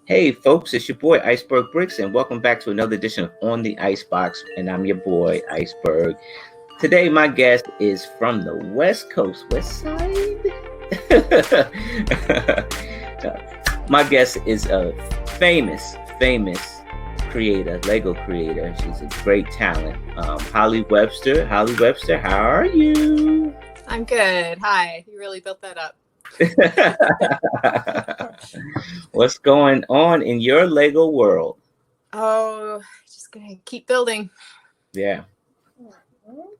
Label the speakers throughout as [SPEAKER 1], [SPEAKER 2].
[SPEAKER 1] Hey folks, it's your boy Iceberg Bricks, and welcome back to another edition of On the Icebox. And I'm your boy Iceberg. Today, my guest is from the West Coast, West Side. My guest is a famous creator, Lego creator. She's a great talent. Holly Webster. Holly Webster, how are you?
[SPEAKER 2] I'm good. Hi. You really built that up.
[SPEAKER 1] What's going on in your Lego world?
[SPEAKER 2] Oh, just gonna keep building.
[SPEAKER 1] Yeah.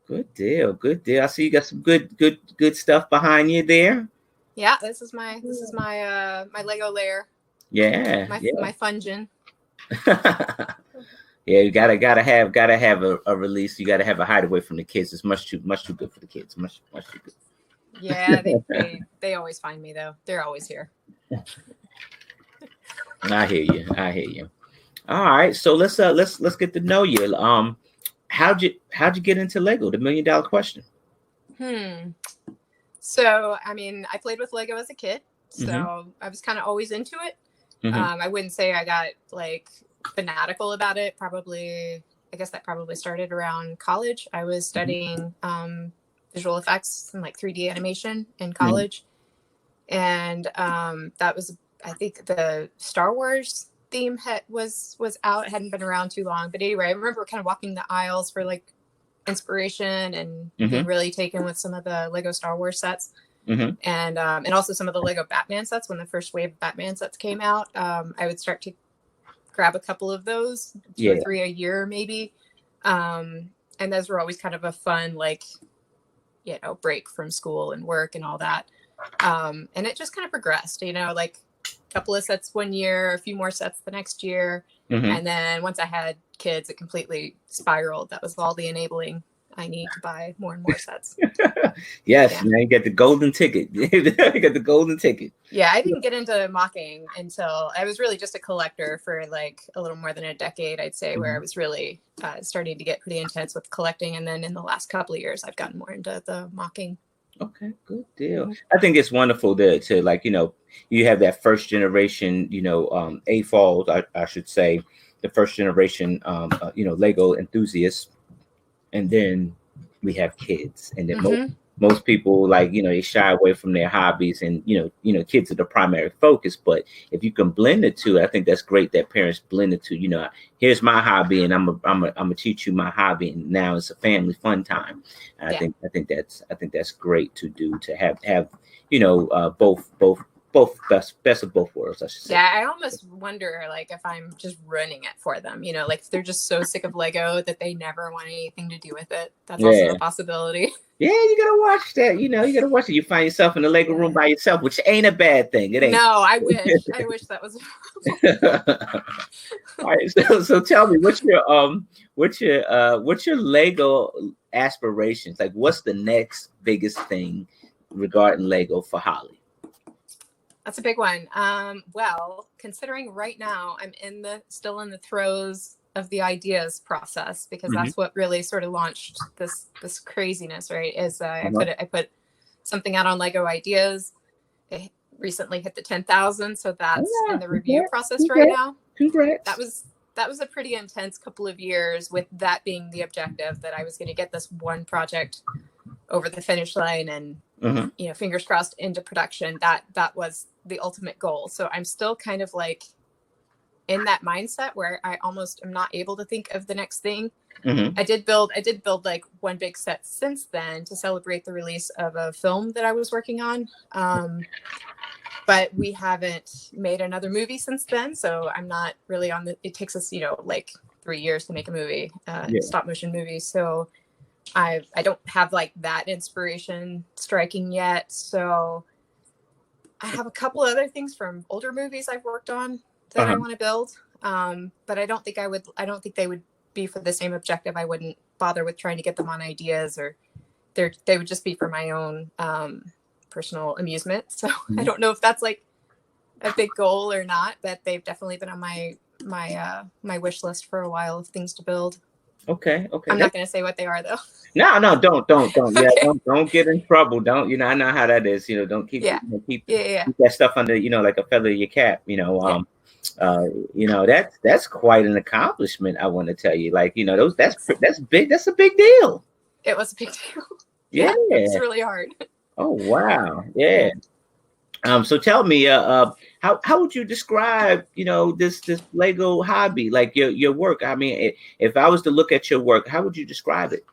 [SPEAKER 1] Good deal. Good deal. I see you got some good stuff behind you there.
[SPEAKER 2] Yeah, this is my my Lego layer.
[SPEAKER 1] Yeah.
[SPEAKER 2] My Fungin.
[SPEAKER 1] Yeah, you gotta have a release. You gotta have a hideaway from the kids. It's much too good for the kids. Much too good.
[SPEAKER 2] Yeah, they always find me though. They're always here.
[SPEAKER 1] I hear you. All right, so let's get to know you. How'd you get into Lego? The $1 million question.
[SPEAKER 2] So I mean, I played with Lego as a kid, so I was kind of always into it. I wouldn't say I got like fanatical about it. I guess that probably started around college. I was studying visual effects and like 3D animation in college. And that was, I think the Star Wars theme was out. It hadn't been around too long. But anyway, I remember kind of walking the aisles for like inspiration and being really taken with some of the Lego Star Wars sets. And also some of the Lego Batman sets. When the first wave of Batman sets came out, I would start to grab a couple of those, two or three a year maybe. And those were always kind of a fun, like, break from school and work and all that. And it just kind of progressed, like a couple of sets one year, a few more sets the next year. And then once I had kids, it completely spiraled. That was all the enabling I need to buy more and more sets.
[SPEAKER 1] Yes, yeah. Now you get the golden ticket. You get the golden ticket.
[SPEAKER 2] Yeah, I didn't get into mocking until I was really just a collector for like a little more than a decade, I'd say, where I was really starting to get pretty intense with collecting. And then in the last couple of years, I've gotten more into the mocking.
[SPEAKER 1] Okay, good deal. I think it's wonderful to like, you have that first generation, AFOLs, I should say, the first generation, Lego enthusiasts. And then we have kids, and then most people they shy away from their hobbies, and kids are the primary focus. But if you can blend the two, I think that's great that parents blend the two. Here's my hobby, and I'm gonna teach you my hobby, and now it's a family fun time. And I think that's great to do, to have both best of both worlds, I should say.
[SPEAKER 2] Yeah, I almost wonder like if I'm just ruining it for them, like if they're just so sick of Lego that they never want anything to do with it. That's also a possibility.
[SPEAKER 1] Yeah, you gotta watch that. You gotta watch it. You find yourself in the Lego room by yourself, which ain't a bad thing. It ain't.
[SPEAKER 2] No, I wish that was.
[SPEAKER 1] All right, so tell me, what's your Lego aspirations? Like, what's the next biggest thing regarding Lego for Holly?
[SPEAKER 2] That's a big one. Well, considering right now I'm still in the throes of the ideas process, because that's what really sort of launched this craziness, right? Is I put something out on Lego Ideas. It recently hit the 10,000, so that's in the review process right now.
[SPEAKER 1] Congrats.
[SPEAKER 2] That was a pretty intense couple of years, with that being the objective, that I was going to get this one project over the finish line and fingers crossed into production. That was the ultimate goal. So I'm still kind of like in that mindset where I almost am not able to think of the next thing. I did build like one big set since then to celebrate the release of a film that I was working on. But we haven't made another movie since then. So I'm not really it takes us, like 3 years to make a movie, stop motion movie. So I don't have like that inspiration striking yet. So I have a couple other things from older movies I've worked on that I want to build. But I don't think they would be for the same objective. I wouldn't bother with trying to get them on Ideas, or they would just be for my own personal amusement. So I don't know if that's like a big goal or not, but they've definitely been on my wish list for a while of things to build.
[SPEAKER 1] Okay. Okay.
[SPEAKER 2] I'm not going to say what they are though.
[SPEAKER 1] No, no, don't. Yeah,
[SPEAKER 2] Okay.
[SPEAKER 1] don't get in trouble. Don't, I know how that is. Don't keep,
[SPEAKER 2] Yeah. Yeah.
[SPEAKER 1] keep that stuff under, like a feather in your cap.
[SPEAKER 2] Yeah.
[SPEAKER 1] That's quite an accomplishment. I want to tell you, like,
[SPEAKER 2] Thanks.
[SPEAKER 1] that's big. That's a big deal.
[SPEAKER 2] It was a big deal.
[SPEAKER 1] Yeah.
[SPEAKER 2] Yeah. It was really hard.
[SPEAKER 1] Oh wow. Yeah. So tell me, how would you describe, this Lego hobby, like your work? I mean, if I was to look at your work, how would you describe it?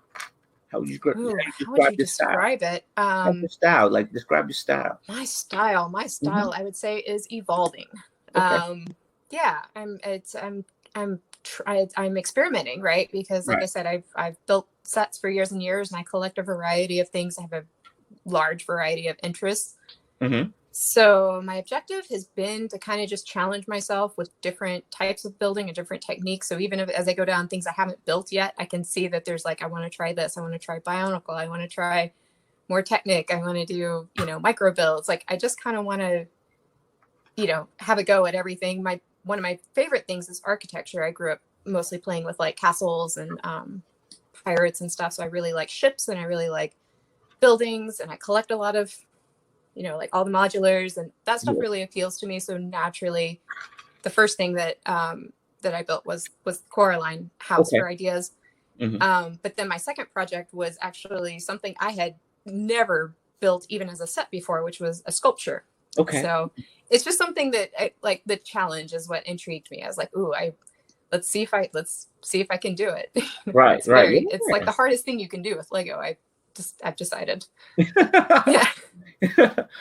[SPEAKER 1] How would you,
[SPEAKER 2] Ooh, how would you
[SPEAKER 1] your style?
[SPEAKER 2] describe it?
[SPEAKER 1] Like your style, like describe your style.
[SPEAKER 2] My style,
[SPEAKER 1] Mm-hmm.
[SPEAKER 2] I would say is evolving.
[SPEAKER 1] Okay.
[SPEAKER 2] Yeah, I'm experimenting, right? Because like I said, I've built sets for years and years, and I collect a variety of things. I have a large variety of interests.
[SPEAKER 1] Mm-hmm.
[SPEAKER 2] So my objective has been to kind of just challenge myself with different types of building and different techniques. So even if, as I go down things I haven't built yet, I can see that there's like, I want to try this. I want to try Bionicle. I want to try more Technic. I want to do, micro builds. Like, I just kind of want to, have a go at everything. One of my favorite things is architecture. I grew up mostly playing with like castles and pirates and stuff. So I really like ships and I really like buildings, and I collect a lot of like all the modulars, and that stuff really appeals to me. So naturally, the first thing that I built was Coraline house for ideas.
[SPEAKER 1] Mm-hmm.
[SPEAKER 2] But then my second project was actually something I had never built even as a set before, which was a sculpture.
[SPEAKER 1] Okay.
[SPEAKER 2] So it's just something that the challenge is what intrigued me. I was like, ooh, let's see if I can do it.
[SPEAKER 1] Right.
[SPEAKER 2] It's like the hardest thing you can do with Lego. I've decided. Yeah.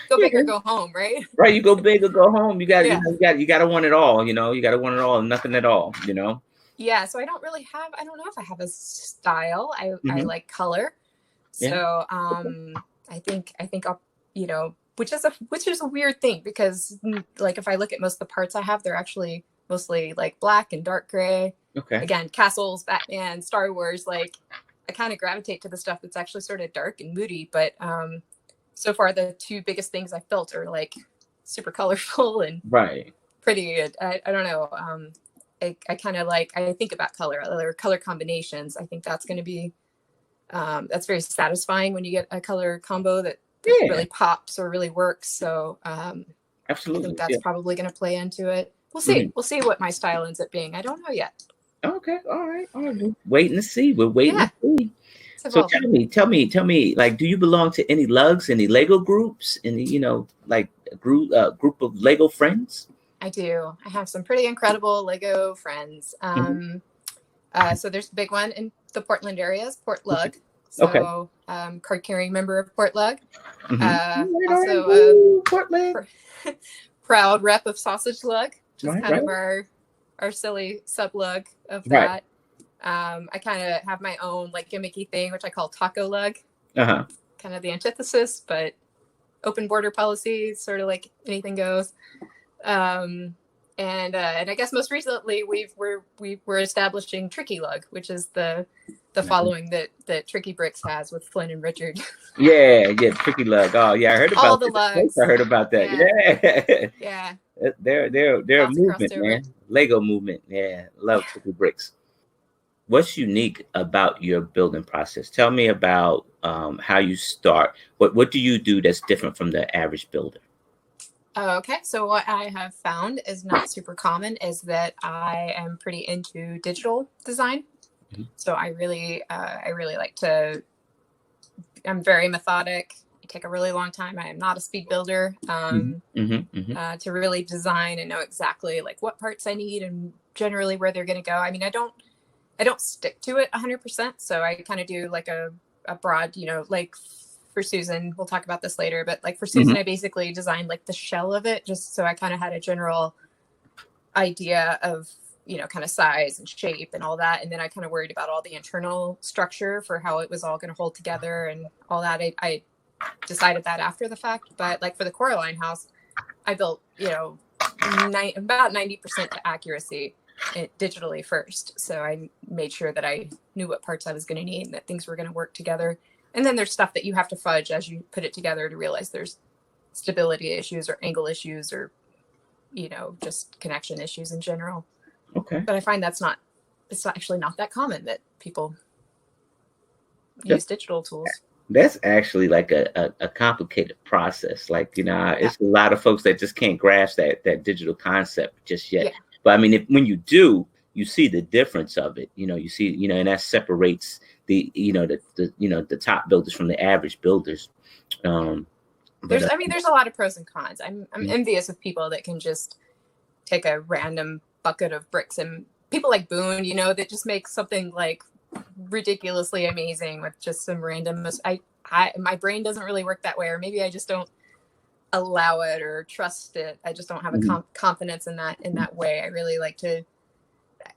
[SPEAKER 2] Go big or go home, right?
[SPEAKER 1] Right. You go big or go home. You got you got to want it all. You got to want it all and nothing at all.
[SPEAKER 2] Yeah. So I don't know if I have a style. I like color. So I think I'll, which is a weird thing, because like if I look at most of the parts I have, they're actually mostly like black and dark gray.
[SPEAKER 1] Okay.
[SPEAKER 2] Again, castles, Batman, Star Wars. Like, I kind of gravitate to the stuff that's actually sort of dark and moody. But so far, the two biggest things I've built are like super colorful and pretty. I don't know. I kind of like, I think about color combinations. I think that's going to be, that's very satisfying when you get a color combo that really pops or really works. So absolutely, I think that's probably going to play into it. We'll see. Mm-hmm. We'll see what my style ends up being. I don't know yet.
[SPEAKER 1] Okay. All right. We're waiting to see. We're waiting to see. So tell me, like, do you belong to any lugs, any Lego groups, any, like a group of Lego friends?
[SPEAKER 2] I do. I have some pretty incredible Lego friends. So there's a big one in the Portland area, Port Lug. So card carrying member of Port Lug. Also
[SPEAKER 1] Portland.
[SPEAKER 2] Proud rep of Sausage Lug, which is kind of our silly sub lug of that. I kind of have my own like gimmicky thing, which I call Taco Lug. Kind of the antithesis, but open border policy, sort of like anything goes. And I guess most recently we're establishing Tricky Lug, which is the following that Tricky Bricks has with Flynn and Richard.
[SPEAKER 1] Yeah, Tricky Lug. Oh yeah, I heard about
[SPEAKER 2] all the lugs.
[SPEAKER 1] I heard about that.
[SPEAKER 2] Yeah.
[SPEAKER 1] They're a movement, man. Lego movement. Yeah, love Tricky Bricks. What's unique about your building process? Tell me about how you start. What do you do that's different from the average builder?
[SPEAKER 2] Okay, so what I have found is not super common is that I am pretty into digital design. Mm-hmm. So I really like to. I'm very methodic. I take a really long time. I am not a speed builder. To really design and know exactly like what parts I need and generally where they're going to go. I mean, I don't stick to it 100%. So I kind of do like a broad, like for Susan, we'll talk about this later, but like for Susan, I basically designed like the shell of it just so I kind of had a general idea of, kind of size and shape and all that. And then I kind of worried about all the internal structure for how it was all going to hold together and all that. I decided that after the fact, but like for the Coraline house, I built, about 90% to accuracy digitally first. So I made sure that I knew what parts I was going to need and that things were going to work together. And then there's stuff that you have to fudge as you put it together to realize there's stability issues or angle issues or, just connection issues in general.
[SPEAKER 1] Okay.
[SPEAKER 2] But I find that's not it's actually not that common that people use digital tools.
[SPEAKER 1] That's actually like a complicated process. Like, it's a lot of folks that just can't grasp that digital concept just yet. Yeah. But I mean, when you do, you see the difference of it. You see, and that separates the top builders from the average builders.
[SPEAKER 2] There's a lot of pros and cons. I'm envious of people that can just take a random bucket of bricks, and people like Boone, that just make something like ridiculously amazing with just some random. My brain doesn't really work that way, or maybe I just don't allow it or trust it. I just don't have a confidence in that way. I really like to.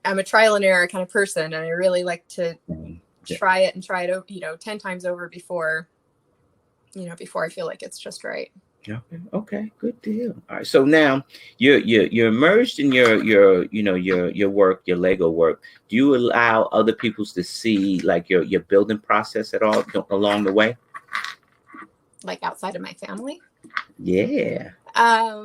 [SPEAKER 2] I'm a trial and error kind of person, and I really like to try it 10 times over before I feel like it's just right.
[SPEAKER 1] Okay, good deal. All right, so now you're immersed in your work, your Lego work. Do you allow other people to see like your building process at all along the way?
[SPEAKER 2] Like outside of my family?
[SPEAKER 1] Yeah.
[SPEAKER 2] Yeah,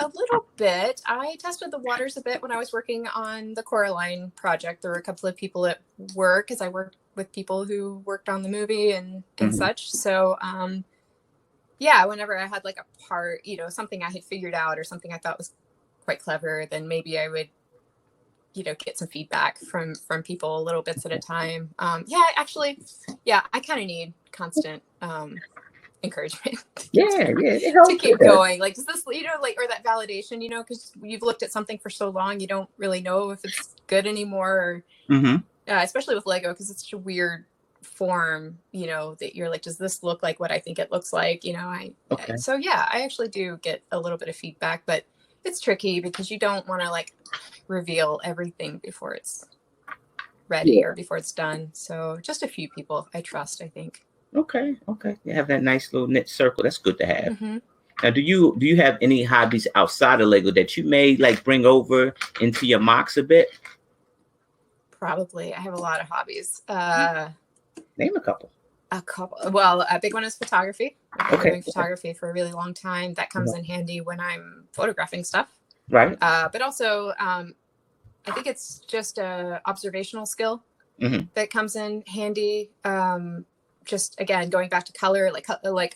[SPEAKER 2] a little bit. I tested the waters a bit when I was working on the Coraline project. There were a couple of people at work, because I worked with people who worked on the movie and such. So, yeah, whenever I had like a part, something I had figured out or something I thought was quite clever, then maybe I would, get some feedback from people little bits at a time. I kind of need constant encouragement to keep going. Like, does this, or that validation, because you've looked at something for so long, you don't really know if it's good anymore, or especially with Lego, because it's such a weird form, that you're like, does this look like what I think it looks like? I actually do get a little bit of feedback, but it's tricky because you don't want to like reveal everything before it's ready or before it's done. So just a few people I trust, I think.
[SPEAKER 1] Okay. You have that nice little knit circle. That's good to have. Now, do you have any hobbies outside of Lego that you may like bring over into your mocks a bit?
[SPEAKER 2] Probably. I have a lot of hobbies.
[SPEAKER 1] Name a couple.
[SPEAKER 2] Well, a big one is photography. I've been doing photography for a really long time. That comes in handy when I'm photographing stuff.
[SPEAKER 1] Right.
[SPEAKER 2] But also, I think it's just a observational skill that comes in handy. Just again, going back to color,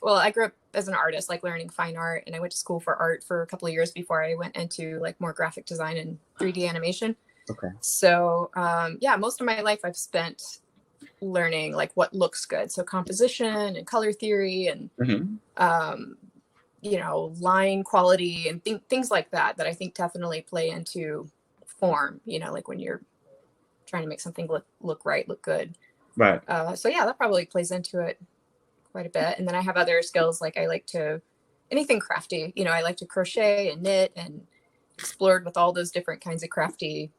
[SPEAKER 2] well, I grew up as an artist, like learning fine art, and I went to school for art for a couple of years before I went into like more graphic design and 3D animation.
[SPEAKER 1] Okay.
[SPEAKER 2] So, most of my life I've spent learning like what looks good. So composition and color theory and, line quality and things like that I think definitely play into form, like when you're trying to make something look right, look good.
[SPEAKER 1] Right.
[SPEAKER 2] That probably plays into it quite a bit. And then I have other skills, like I like to, anything crafty, I like to crochet and knit, and explored with all those different kinds of crafty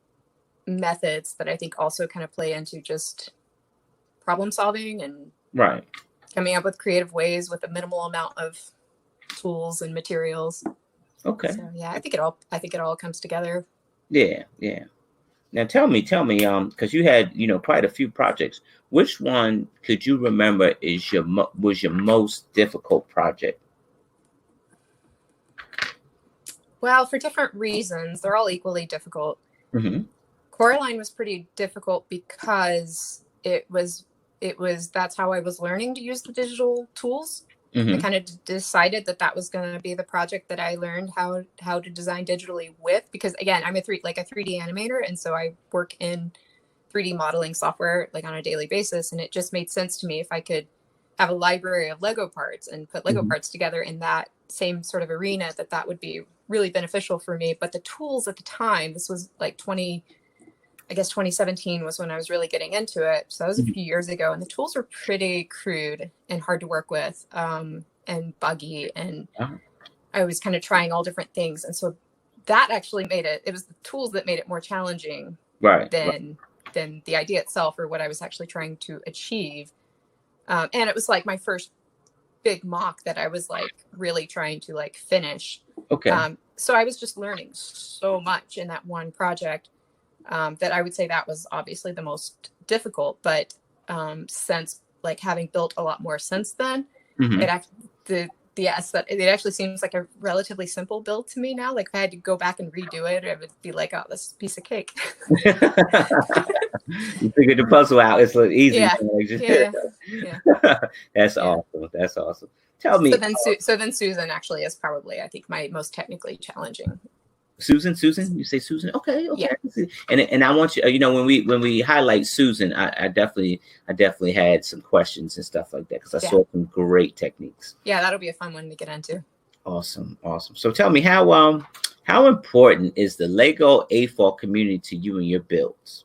[SPEAKER 2] methods that I think also kind of play into just problem solving and coming up with creative ways with a minimal amount of tools and materials.
[SPEAKER 1] Okay.
[SPEAKER 2] So I think it all comes together.
[SPEAKER 1] Yeah. Now tell me, because you had, quite a few projects. Which one could you remember was your most difficult project?
[SPEAKER 2] Well, for different reasons, they're all equally difficult. Coraline was pretty difficult because that's how I was learning to use the digital tools. I kind of decided that was going to be the project that I learned how to design digitally with, because again, I'm a 3D animator. And so I work in 3D modeling software like on a daily basis. And it just made sense to me if I could have a library of Lego parts and put Lego parts together in that same sort of arena, that would be really beneficial for me. But the tools at the time, this was like 2017 was when I was really getting into it. So that was a few years ago, and the tools were pretty crude and hard to work with, and buggy. And I was kind of trying all different things. And so that actually it was the tools that made it more challenging than the idea itself or what I was actually trying to achieve. And it was like my first big mock that I was like really trying to like finish.
[SPEAKER 1] Okay.
[SPEAKER 2] So I was just learning so much in that one project. That I would say that was obviously the most difficult, but since like having built a lot more since then, the Yes, that it actually seems like a relatively simple build to me now. Like if I had to go back and redo it, it would be like, oh, this is a piece of cake.
[SPEAKER 1] You figured the puzzle out. It's easy.
[SPEAKER 2] Yeah.
[SPEAKER 1] That's awesome. That's awesome. Tell me.
[SPEAKER 2] So then Susan actually is probably, I think, my most technically challenging.
[SPEAKER 1] Susan, you say Susan. Okay. Yeah. And I want you, when we highlight Susan, I definitely had some questions and stuff like that because I saw some great techniques.
[SPEAKER 2] Yeah, that'll be a fun one to get into.
[SPEAKER 1] Awesome. So tell me how important is the Lego AFOL community to you and your builds?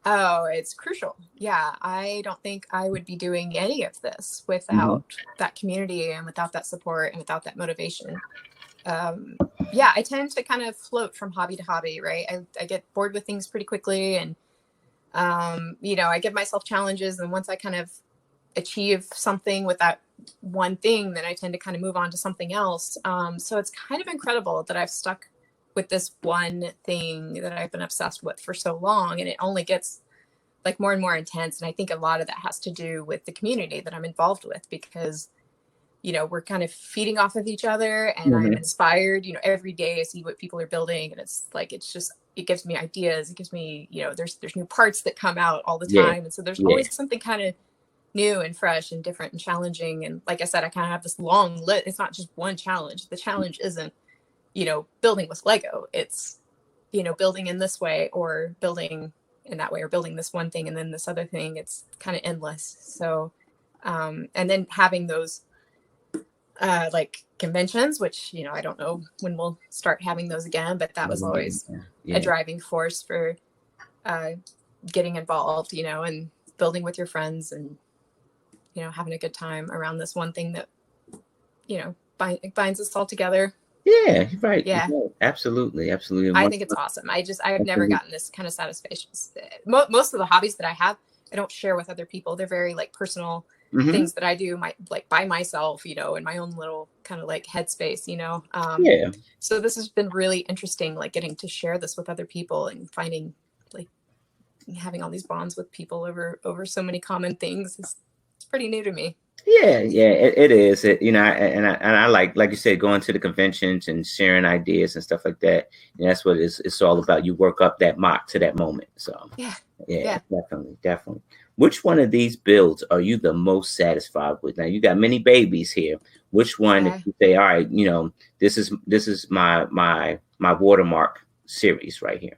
[SPEAKER 2] Oh, it's crucial. Yeah, I don't think I would be doing any of this without that community and without that support and without that motivation. I tend to kind of float from hobby to hobby, right? I get bored with things pretty quickly, and I give myself challenges, and once I kind of achieve something with that one thing, then I tend to kind of move on to something else. So it's kind of incredible that I've stuck with this one thing that I've been obsessed with for so long, and it only gets like more and more intense. And I think a lot of that has to do with the community that I'm involved with, because we're kind of feeding off of each other, and I'm inspired, every day I see what people are building, and it's like, it gives me ideas. It gives me, there's new parts that come out all the time. And so there's always something kind of new and fresh and different and challenging. And like I said, I kind of have this long list. It's not just one challenge. The challenge isn't, building with Lego. It's, building in this way or building in that way or building this one thing and then this other thing. It's kind of endless. So, and then having those like conventions, which, I don't know when we'll start having those again, but that was always a driving force for getting involved, and building with your friends and, having a good time around this one thing that, binds us all together.
[SPEAKER 1] Yeah, right. Yeah, absolutely.
[SPEAKER 2] I think it's awesome. I've never gotten this kind of satisfaction. Most of the hobbies that I have, I don't share with other people. They're very like personal things that I do by myself, in my own little kind of like headspace, So this has been really interesting, like getting to share this with other people and finding like having all these bonds with people over so many common things. It's pretty new to me.
[SPEAKER 1] Yeah, it is. And I like you said, going to the conventions and sharing ideas and stuff like that. And that's what it's all about. You work up that mock to that moment. So yeah, definitely. Which one of these builds are you the most satisfied with? Now you got many babies here. Which one, if you say, all right, this is my watermark series right here?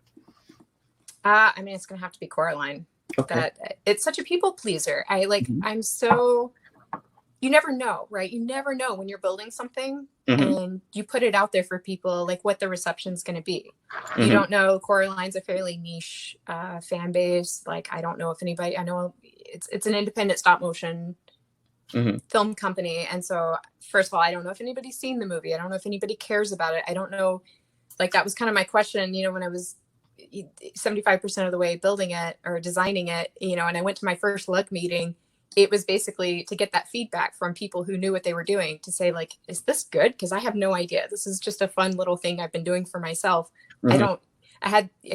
[SPEAKER 2] It's gonna have to be Coraline. Okay. That it's such a people pleaser. I'm so. You never know, right? You never know when you're building something and you put it out there for people, like what the reception's going to be. You don't know. Coraline's a fairly niche fan base. Like, I don't know if anybody, I know it's an independent stop motion film company. And so first of all, I don't know if anybody's seen the movie. I don't know if anybody cares about it. I don't know. Like, that was kind of my question, when I was 75% of the way building it or designing it, and I went to my first LUG meeting. It was basically to get that feedback from people who knew what they were doing, to say like, is this good? Because I have no idea. This is just a fun little thing I've been doing for myself. I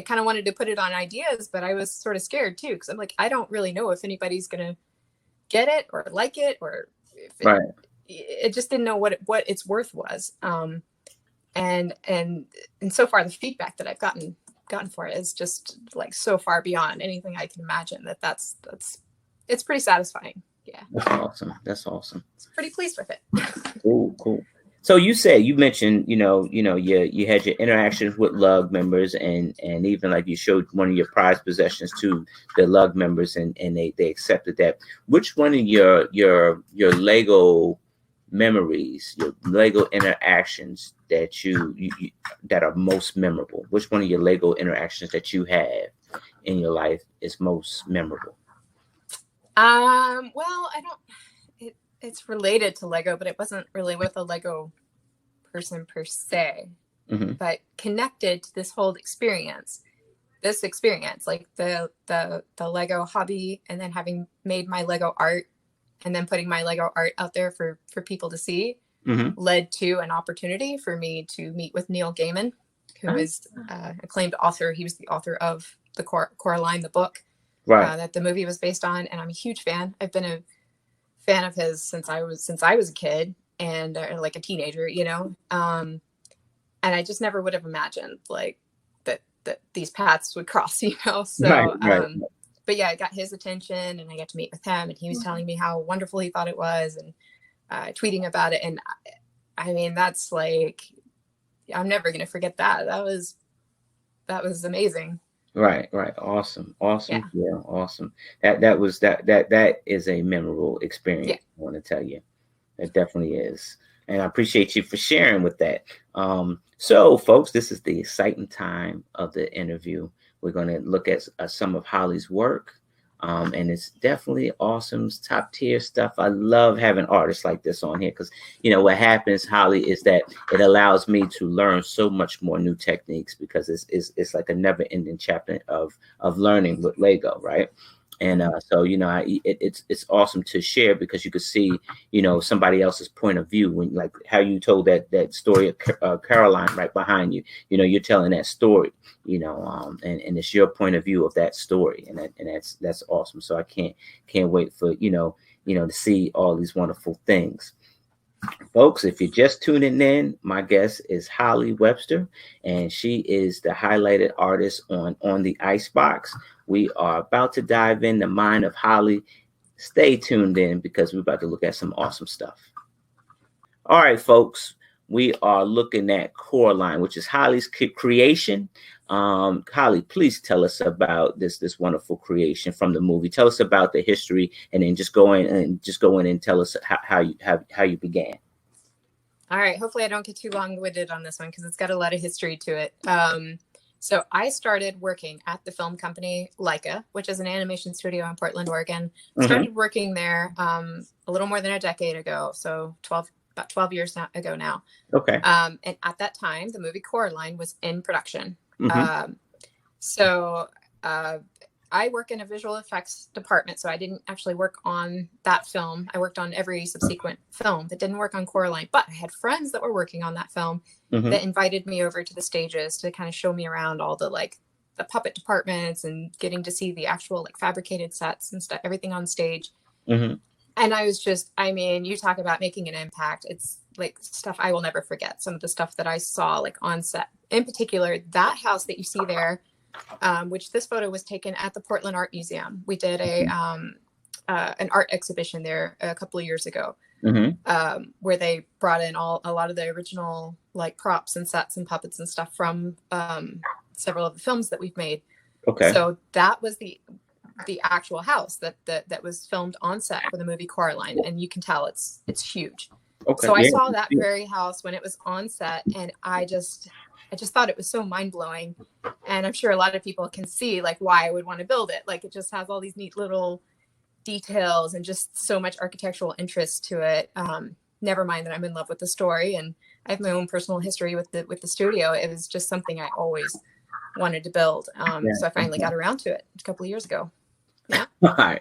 [SPEAKER 2] kind of wanted to put it on ideas, but I was sort of scared too. Cause I'm like, I don't really know if anybody's going to get it or like it, or if it just didn't know what its worth was. And so far the feedback that I've gotten for it is just like so far beyond anything I can imagine. That's it's pretty satisfying. Yeah.
[SPEAKER 1] That's awesome.
[SPEAKER 2] I'm pretty pleased with it.
[SPEAKER 1] Cool. So you mentioned, you had your interactions with LUG members and even like you showed one of your prized possessions to the LUG members and they accepted that. Which one of your Lego memories, your Lego interactions that you that are most memorable? Which one of your Lego interactions that you have in your life is most memorable?
[SPEAKER 2] Well, it's related to Lego, but it wasn't really with a Lego person per se, but connected to this whole experience, like the Lego hobby, and then having made my Lego art and then putting my Lego art out there for people to see, led to an opportunity for me to meet with Neil Gaiman, who is acclaimed author. He was the author of the Coraline, the book. That the movie was based on, and I'm a huge fan. I've been a fan of his since I was a kid. and like a teenager, you know. And I just never would have imagined like that these paths would cross, you know. So but yeah, I got his attention and I got to meet with him, and he was telling me how wonderful he thought it was, and tweeting about it. And I mean, that's like, I'm never going to forget that. That was amazing.
[SPEAKER 1] Right. Awesome. Yeah, awesome. That is a memorable experience. Yeah. I want to tell you, it definitely is. And I appreciate you for sharing with that. So folks, this is the exciting time of the interview. We're going to look at some of Holly's work. And it's definitely awesome, top tier stuff. I love having artists like this on here because, you know, what happens, Holly, is that it allows me to learn so much more new techniques because it's like a never ending chapter of learning with Lego, right? And so, you know, it's awesome to share because you could see, you know, somebody else's point of view when, like how you told that story of Caroline right behind you. You know, you're telling that story, you know, and it's your point of view of that story, and that's awesome. So I can't wait for you know to see all these wonderful things. Folks, if you're just tuning in, my guest is Holly Webster, and she is the highlighted artist on the Icebox. We are about to dive in the mind of Holly. Stay tuned in because we're about to look at some awesome stuff. All right, folks, we are looking at Coraline, which is Holly's creation. Holly, please tell us about this wonderful creation from the movie. Tell us about the history, and then just go in and tell us how you began.
[SPEAKER 2] All right. Hopefully, I don't get too long-winded on this one because it's got a lot of history to it. So I started working at the film company Leica, which is an animation studio in Portland, Oregon. Started working there a little more than a decade ago, so about 12 years ago now.
[SPEAKER 1] Okay.
[SPEAKER 2] And at that time, the movie Coraline was in production. So I work in a visual effects department, so I didn't actually work on that film. I worked on every subsequent film that didn't work on Coraline, but I had friends that were working on that film that invited me over to the stages to kind of show me around all the the puppet departments and getting to see the actual fabricated sets and stuff, everything on stage. And I was just, I mean, you talk about making an impact. It's like stuff I will never forget. Some of the stuff that I saw on set, in particular, that house that you see there, which this photo was taken at the Portland Art Museum. We did an art exhibition there a couple of years ago, where they brought in a lot of the original props and sets and puppets and stuff from several of the films that we've made.
[SPEAKER 1] Okay.
[SPEAKER 2] So that was the actual house that was filmed on set for the movie Coraline, and you can tell it's huge. Okay. So I saw that very house when it was on set, and I just thought it was so mind-blowing. And I'm sure a lot of people can see why I would want to build it. It just has all these neat little details and just so much architectural interest to it. Never mind that I'm in love with the story, and I have my own personal history with the studio. It was just something I always wanted to build. So I finally got around to it a couple of years ago. Yeah. All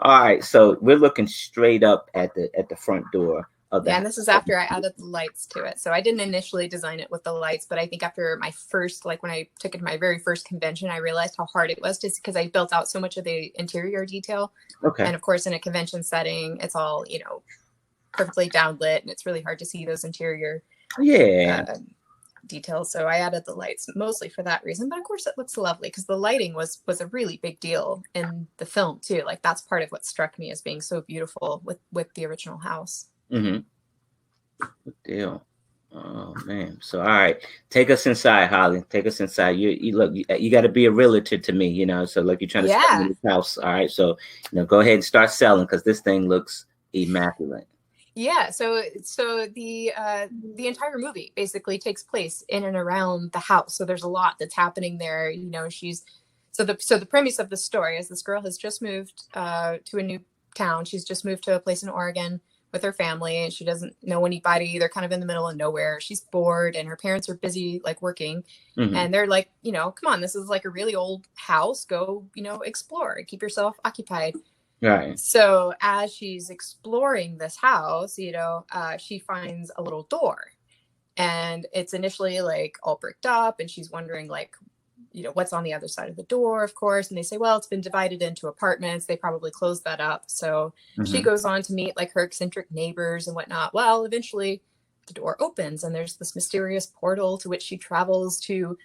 [SPEAKER 1] right. So we're looking straight up at the front door.
[SPEAKER 2] And this is after I added the lights to it. So I didn't initially design it with the lights, but I think after my first, when I took it to my very first convention, I realized how hard it was just because I built out so much of the interior detail.
[SPEAKER 1] Okay.
[SPEAKER 2] And of course, in a convention setting, it's all, perfectly downlit, and it's really hard to see those interior details. So I added the lights mostly for that reason. But of course, it looks lovely because the lighting was a really big deal in the film too. That's part of what struck me as being so beautiful with the original house.
[SPEAKER 1] Good deal. Oh man. So all right, take us inside, Holly. Take us inside. You look. You got to be a realtor to me, So you're trying to sell this house. All right. So go ahead and start selling because this thing looks immaculate.
[SPEAKER 2] Yeah. So the entire movie basically takes place in and around the house. So there's a lot that's happening there. So the premise of the story is this girl has just moved to a new town. She's just moved to a place in Oregon with her family, and she doesn't know anybody. They're kind of in the middle of nowhere. She's bored, and her parents are busy working, and they're come on, this is a really old house. Go, explore, keep yourself occupied.
[SPEAKER 1] Right.
[SPEAKER 2] So as she's exploring this house, she finds a little door, and it's initially all bricked up, and she's wondering what's on the other side of the door, of course. And they say, well, it's been divided into apartments. They probably closed that up. So she goes on to meet like her eccentric neighbors and whatnot. Well, eventually the door opens and there's this mysterious portal to which she travels to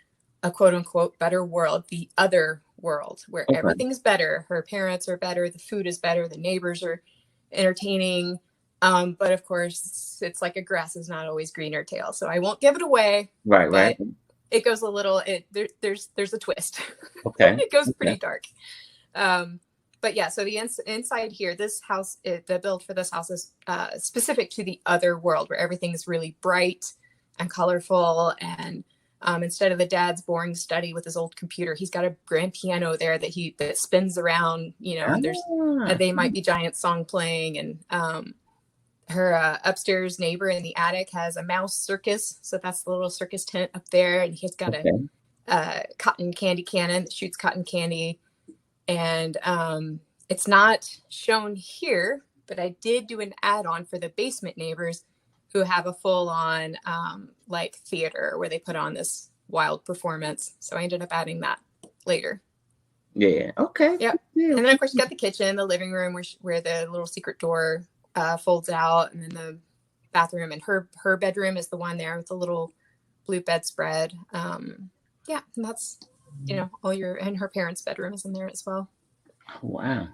[SPEAKER 2] a quote unquote better world, the other world, where everything's better. Her parents are better. The food is better. The neighbors are entertaining. But of course, it's like a grass is not always greener tail. So I won't give it away.
[SPEAKER 1] Right.
[SPEAKER 2] It goes a little. There's a twist.
[SPEAKER 1] Okay.
[SPEAKER 2] It goes pretty dark. But yeah, so the inside here, this house, the build for this house is specific to the other world, where everything is really bright and colorful. And instead of the dad's boring study with his old computer, he's got a grand piano there that spins around. And there's they might be giant song playing, and her upstairs neighbor in the attic has a mouse circus. So that's the little circus tent up there. And he's got a cotton candy cannon that shoots cotton candy. And it's not shown here, but I did do an add-on for the basement neighbors who have a full-on like theater where they put on this wild performance. So I ended up adding that later.
[SPEAKER 1] Yeah. Okay.
[SPEAKER 2] Yep. Yeah. And then of course you got the kitchen, the living room where the little secret door folds out, and then the bathroom, and her bedroom is the one there with the little blue bedspread. Yeah, and that's and her parents' bedroom is in there as well.
[SPEAKER 1] Wow.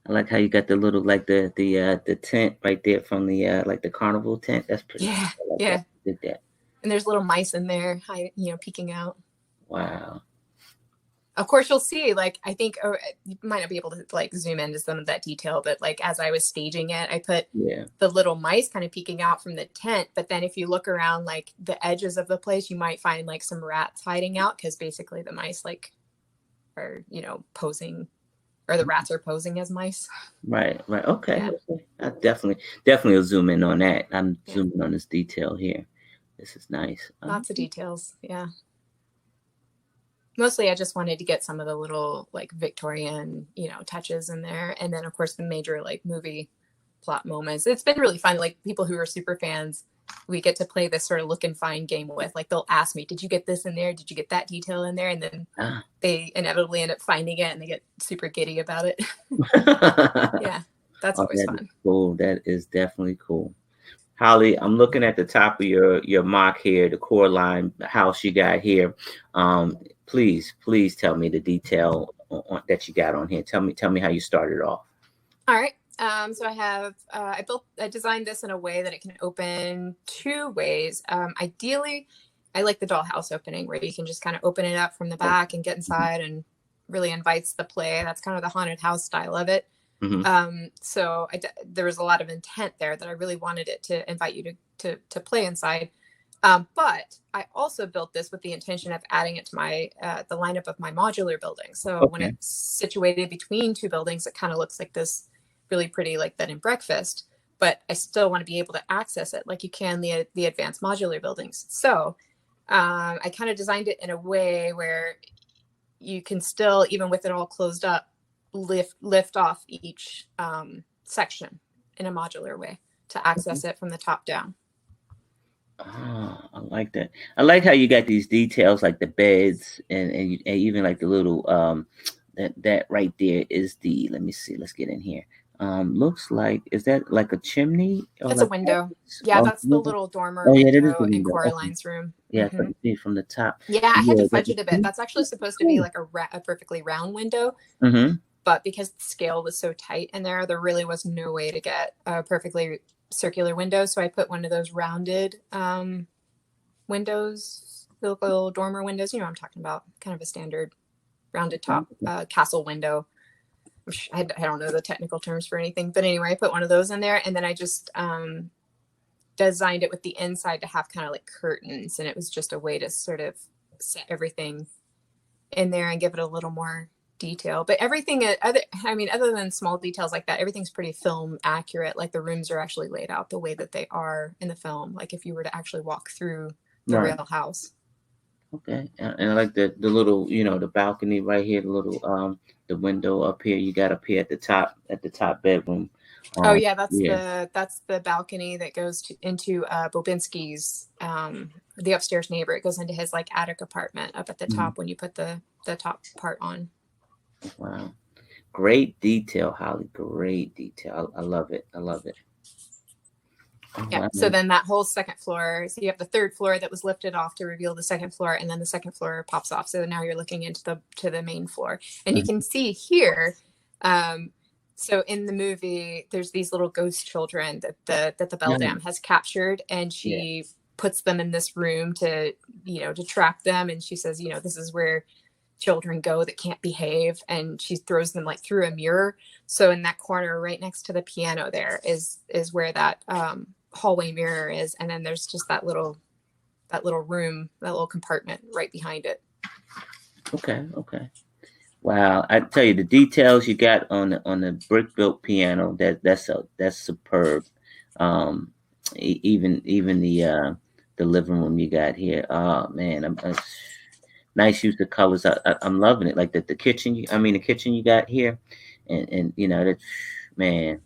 [SPEAKER 1] I like how you got the little like the tent right there from the like the carnival tent. That's pretty.
[SPEAKER 2] Yeah.
[SPEAKER 1] Like
[SPEAKER 2] yeah.
[SPEAKER 1] Did that.
[SPEAKER 2] And there's little mice in there, peeking out.
[SPEAKER 1] Wow.
[SPEAKER 2] Of course, you'll see, like, I think you might not be able to like zoom into some of that detail, but like as I was staging it, I put the little mice kind of peeking out from the tent. But then if you look around like the edges of the place, you might find like some rats hiding out, because basically the mice like are, posing, or the rats are posing as mice.
[SPEAKER 1] Right. Okay. Yeah. I definitely will zoom in on that. I'm zooming on this detail here. This is nice.
[SPEAKER 2] Lots of details. Yeah. Mostly I just wanted to get some of the little like Victorian, touches in there. And then of course the major like movie plot moments. It's been really fun. Like people who are super fans, we get to play this sort of look and find game with. Like they'll ask me, did you get this in there? Did you get that detail in there? And then they inevitably end up finding it and they get super giddy about it. Yeah, that's always fun.
[SPEAKER 1] Cool. That is definitely cool. Holly, I'm looking at the top of your mock here, the Coraline house you got here. Please tell me the detail that you got on here. Tell me how you started off.
[SPEAKER 2] All right. So I have I designed this in a way that it can open two ways. Ideally, I like the dollhouse opening, where you can just kind of open it up from the back and get inside, and really invites the play. That's kind of the haunted house style of it. So there was a lot of intent there that I really wanted it to invite you to play inside. But I also built this with the intention of adding it to my the lineup of my modular building. So when it's situated between two buildings, it kind of looks like this really pretty like bed and breakfast, but I still want to be able to access it like you can the advanced modular buildings. So I kind of designed it in a way where you can still, even with it all closed up, lift off each section in a modular way to access it from the top down.
[SPEAKER 1] Oh, I like that. I like how you got these details like the beds and even like the little that right there is the, let me see, let's get in here. Looks like, is that like a chimney?
[SPEAKER 2] That's like a window. Yeah, that's the little dormer window in Coraline's room.
[SPEAKER 1] Yeah, so you see from the top.
[SPEAKER 2] Yeah, I had to fudge it a bit. That's actually supposed to be like a perfectly round window. But because the scale was so tight in there really was no way to get a perfectly circular window. So I put one of those rounded windows, the little dormer windows. You know what I'm talking about? Kind of a standard rounded top castle window. I don't know the technical terms for anything, but anyway, I put one of those in there, and then I just designed it with the inside to have kind of like curtains, and it was just a way to sort of set everything in there and give it a little more detail. But everything other than small details like that, everything's pretty film accurate. Like the rooms are actually laid out the way that they are in the film, like if you were to actually walk through the real house.
[SPEAKER 1] Okay. And I like the little, the balcony right here, the little the window up here you got up here at the top bedroom.
[SPEAKER 2] Oh yeah, that's the balcony that goes into Bobinski's, the upstairs neighbor. It goes into his like attic apartment up at the top when you put the top part on.
[SPEAKER 1] Wow, great detail, Holly. Great detail. I love it. I love it. Oh,
[SPEAKER 2] yeah.
[SPEAKER 1] wow.
[SPEAKER 2] So then that whole second floor, so you have the third floor that was lifted off to reveal the second floor, and then the second floor pops off. So now you're looking into the main floor, and you can see here. So in the movie, there's these little ghost children that the Beldam has captured, and she puts them in this room to trap them. And she says, this is where children go that can't behave, and she throws them like through a mirror. So in that corner, right next to the piano, there is where that hallway mirror is, and then there's just that little room, that little compartment right behind it.
[SPEAKER 1] Okay. Wow, I tell you, the details you got on the brick built piano, that's superb. Even the living room you got here. Oh man, nice use of colors. I'm loving it. Like the kitchen. The kitchen you got here, and that, man.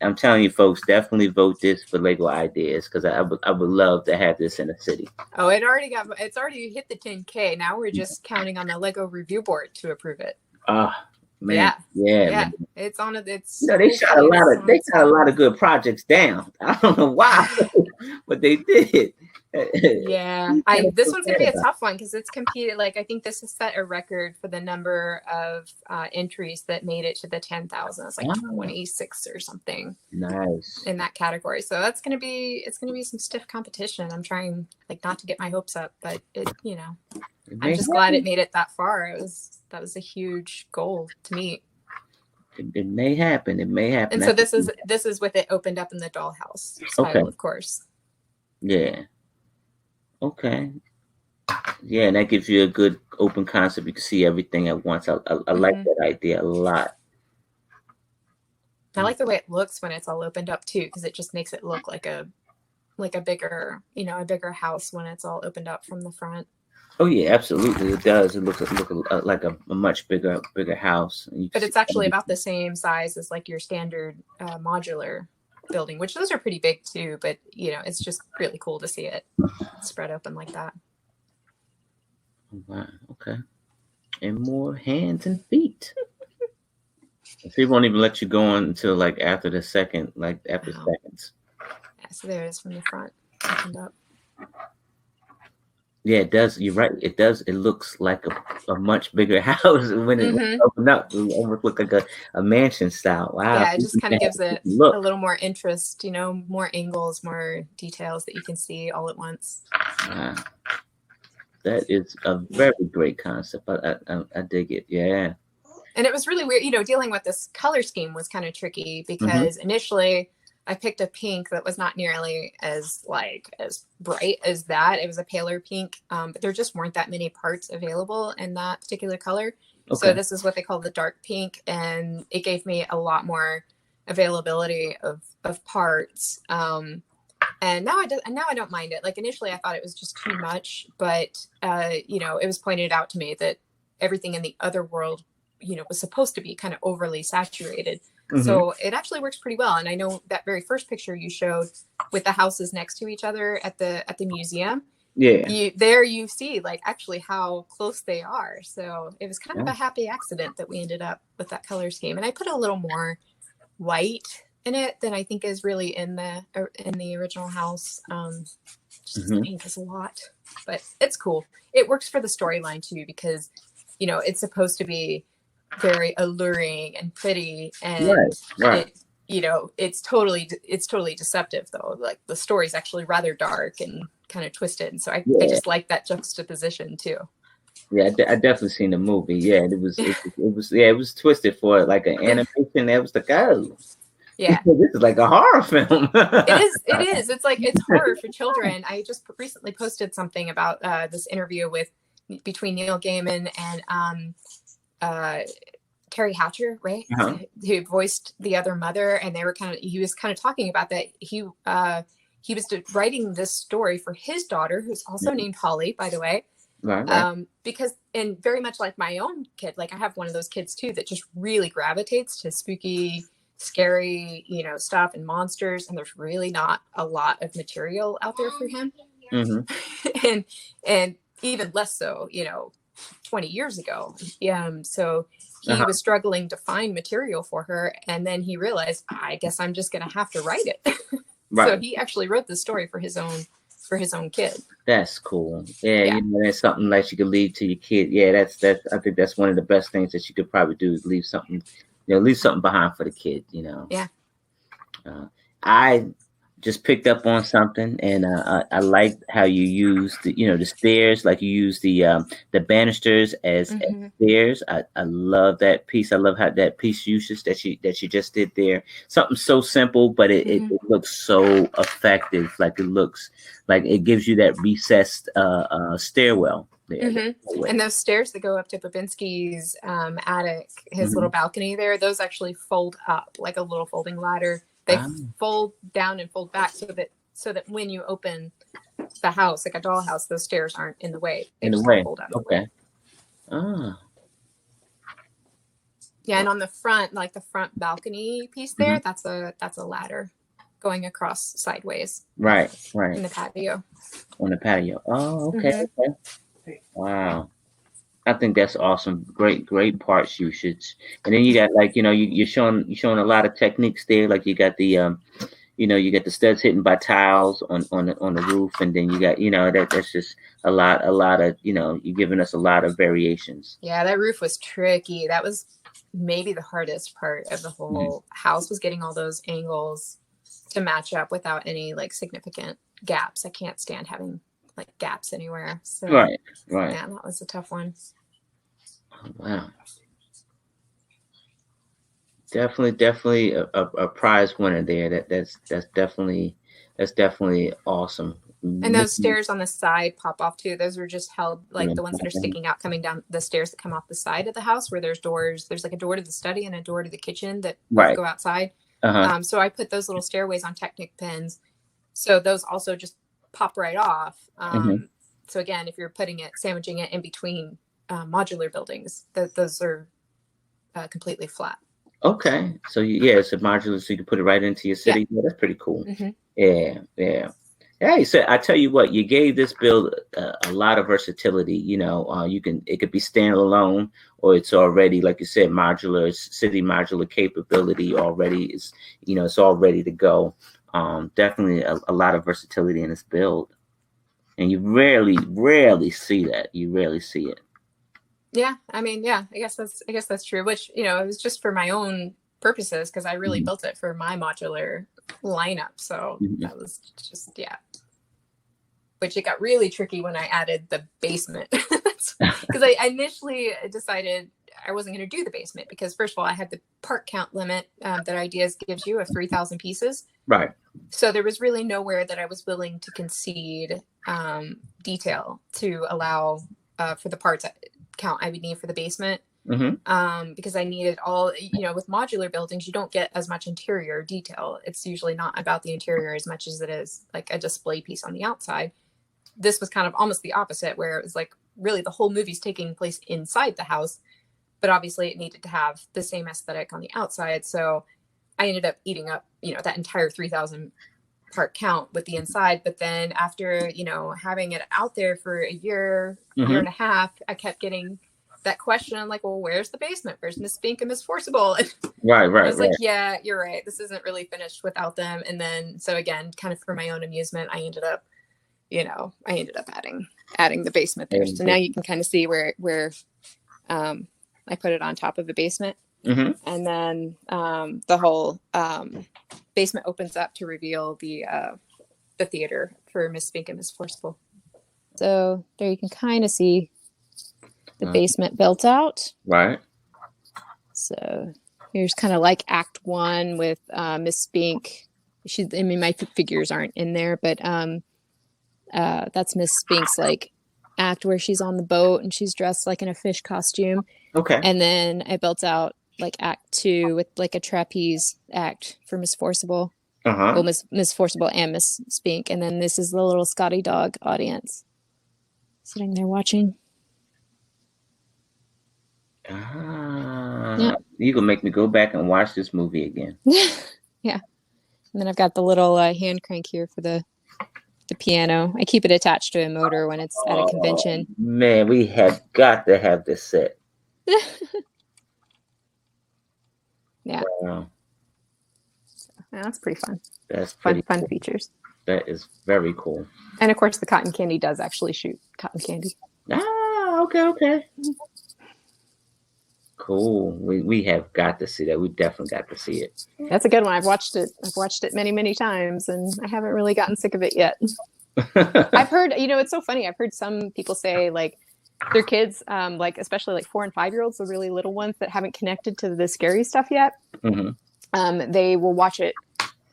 [SPEAKER 1] I'm telling you, folks, definitely vote this for Lego Ideas, because I would love to have this in the city.
[SPEAKER 2] Oh, it's already hit the 10K. Now we're just counting on the Lego review board to approve it.
[SPEAKER 1] Man. Yeah. Man.
[SPEAKER 2] It's on it. It's
[SPEAKER 1] they shot a lot of good projects down. I don't know why, but they did.
[SPEAKER 2] Yeah, this one's gonna be a tough one because it's competed. Like, I think this has set a record for the number of entries that made it to the 10,000. It's like 26 or something.
[SPEAKER 1] Nice
[SPEAKER 2] in that category. So it's gonna be some stiff competition. I'm trying not to get my hopes up, but I'm just glad it made it that far. That was a huge goal to meet.
[SPEAKER 1] It may happen.
[SPEAKER 2] And so this is with it opened up in the dollhouse style, of course.
[SPEAKER 1] Yeah. Okay. Yeah, and that gives you a good open concept. You can see everything at once. I like that idea a lot.
[SPEAKER 2] I like the way it looks when it's all opened up too, because it just makes it look like a bigger, a bigger house when it's all opened up from the front.
[SPEAKER 1] Oh yeah, absolutely. It does. It looks like a much bigger house.
[SPEAKER 2] But it's actually about the same size as like your standard modular building, which those are pretty big too. But it's just really cool to see it spread open like that.
[SPEAKER 1] Wow. Okay. And more hands and feet. They won't even let you go on until like after the second, seconds.
[SPEAKER 2] Yeah, so there it is from the front, opened up.
[SPEAKER 1] Yeah, it does. You're right. It does. It looks like a much bigger house when it opened up. It almost looked like a mansion style. Wow.
[SPEAKER 2] Yeah, it just kind of gives it a little more interest, more angles, more details that you can see all at once.
[SPEAKER 1] Wow. That is a very great concept. I dig it. Yeah.
[SPEAKER 2] And it was really weird, dealing with this color scheme was kind of tricky because initially I picked a pink that was not nearly as bright as that. It was a paler pink, but there just weren't that many parts available in that particular color. Okay. So this is what they call the dark pink, and it gave me a lot more availability of parts. And now I don't mind it. Like, initially I thought it was just too much, but it was pointed out to me that everything in the other world was supposed to be kind of overly saturated. So it actually works pretty well. And I know that very first picture you showed with the houses next to each other at the museum. Yeah. You see like actually how close they are. So it was kind of a happy accident that we ended up with that color scheme. And I put a little more white in it than I think is really in the original house. Just the pink is a lot, but it's cool. It works for the storyline too, because it's supposed to be very alluring and pretty, and it's totally deceptive though. Like, the story's actually rather dark and kind of twisted, and so I just like that juxtaposition too.
[SPEAKER 1] Yeah, I definitely seen the movie. Yeah, it was twisted for like an animation. That was the
[SPEAKER 2] yeah.
[SPEAKER 1] This is like a horror film.
[SPEAKER 2] It is. It's like, it's horror for children. I just recently posted something about this interview between Neil Gaiman and Terry Hatcher, right? Who voiced the other mother, and he was kind of talking about that. He was writing this story for his daughter, who's also named Holly, by the way. Right. Because, and very much like my own kid, like I have one of those kids too that just really gravitates to spooky scary, stuff and monsters, and there's really not a lot of material out there for him.
[SPEAKER 1] Mm-hmm.
[SPEAKER 2] and even less so, 20 years ago. So he was struggling to find material for her, and then he realized, I guess I'm just going to have to write it.
[SPEAKER 1] Right.
[SPEAKER 2] So he actually wrote the story for his own kid.
[SPEAKER 1] That's cool. Yeah, that's something that you could leave to your kid. Yeah, that's I think that's one of the best things that you could probably do is leave something behind for the kid.
[SPEAKER 2] Yeah.
[SPEAKER 1] I just picked up on something, and I like how you use the stairs, like you use the banisters as stairs. I love that piece. I love how that piece usage that you just did there. Something so simple, but it looks so effective. Like it looks like it gives you that recessed stairwell there.
[SPEAKER 2] And those stairs that go up to Babinski's attic, his little balcony there, those actually fold up like a little folding ladder. They fold down and fold back so that when you open the house, like a dollhouse, those stairs aren't in the way. They just fold out.
[SPEAKER 1] Okay.
[SPEAKER 2] Yeah, and on the front, like the front balcony piece there, that's a ladder going across sideways.
[SPEAKER 1] Right.
[SPEAKER 2] In the patio.
[SPEAKER 1] On the patio. Oh, okay. Okay. Wow. I think that's awesome. Great parts usage. And then you got you're showing a lot of techniques there. Like you got the you got the studs hidden by tiles on the roof, and then you got that's just a lot of you're giving us a lot of variations.
[SPEAKER 2] Yeah, that roof was tricky. That was maybe the hardest part of the whole house, was getting all those angles to match up without any like significant gaps. I can't stand having like gaps anywhere. So
[SPEAKER 1] right.
[SPEAKER 2] Yeah, that was a tough one.
[SPEAKER 1] Oh, wow. Definitely a prize winner there. That's definitely awesome.
[SPEAKER 2] And those stairs on the side pop off too. Those are just held like the ones that are sticking out coming down the stairs that come off the side of the house, where there's doors. There's like a door to the study and a door to the kitchen that go outside. So I put those little stairways on Technic pins. So those also just pop right off. So again, if you're sandwiching it in between modular buildings, those are completely flat.
[SPEAKER 1] Okay. So it's a modular, so you can put it right into your city. Yeah, that's pretty cool. Yeah. Hey, so I tell you what, you gave this build a lot of versatility. It could be standalone, or it's already, like you said, city modular capability already is, it's all ready to go. Definitely a lot of versatility in this build, and you rarely see that. You rarely see it.
[SPEAKER 2] Yeah, I mean, I guess that's true. Which it was just for my own purposes, because I really built it for my modular lineup. So that was just Which it got really tricky when I added the basement, because I initially decided I wasn't going to do the basement, because first of all, I had the part count limit that Ideas gives you of 3,000 pieces.
[SPEAKER 1] Right.
[SPEAKER 2] So there was really nowhere that I was willing to concede detail to allow for the parts count I would need for the basement. Because I needed all, with modular buildings, you don't get as much interior detail. It's usually not about the interior as much as it is like a display piece on the outside. This was kind of almost the opposite, where it was like really the whole movie's taking place inside the house, but obviously it needed to have the same aesthetic on the outside. So I ended up eating up, that entire 3,000 part count with the inside. But then after, having it out there for a year and a half, I kept getting that question. I'm like, well, where's the basement? Where's Miss Spink and Miss Forcible?
[SPEAKER 1] Right.
[SPEAKER 2] I was like, yeah, you're right. This isn't really finished without them. And then, so again, kind of for my own amusement, I ended up adding the basement there. So now you can kind of see where I put it on top of the basement. And then the whole basement opens up to reveal the theater for Miss Spink and Miss Forcible. So there you can kind of see the basement built out.
[SPEAKER 1] Right.
[SPEAKER 2] So here's kind of like Act 1 with Miss Spink. My figures aren't in there, but that's Miss Spink's like act where she's on the boat and she's dressed like in a fish costume.
[SPEAKER 1] Okay.
[SPEAKER 2] And then I built out like Act 2 with like a trapeze act for Miss Forcible. Well, Miss Forcible and Miss Spink. And then this is the little Scotty dog audience sitting there watching.
[SPEAKER 1] Yeah. You can make me go back and watch this movie again.
[SPEAKER 2] Yeah. And then I've got the little hand crank here for the piano. I keep it attached to a motor when it's at a convention.
[SPEAKER 1] Man, we have got to have this set.
[SPEAKER 2] Yeah.
[SPEAKER 1] Wow.
[SPEAKER 2] Yeah, that's pretty fun.
[SPEAKER 1] That's
[SPEAKER 2] fun
[SPEAKER 1] pretty cool.
[SPEAKER 2] features.
[SPEAKER 1] That is very cool.
[SPEAKER 2] And of course, the cotton candy does actually shoot cotton candy.
[SPEAKER 1] Ah, okay. Cool. We have got to see that. We definitely got to see it.
[SPEAKER 2] That's a good one. I've watched it many times, and I haven't really gotten sick of it yet. I've heard, it's so funny. I've heard some people say like their kids, like especially like 4 and 5-year-olds, the really little ones that haven't connected to the scary stuff yet. Mm-hmm. They will watch it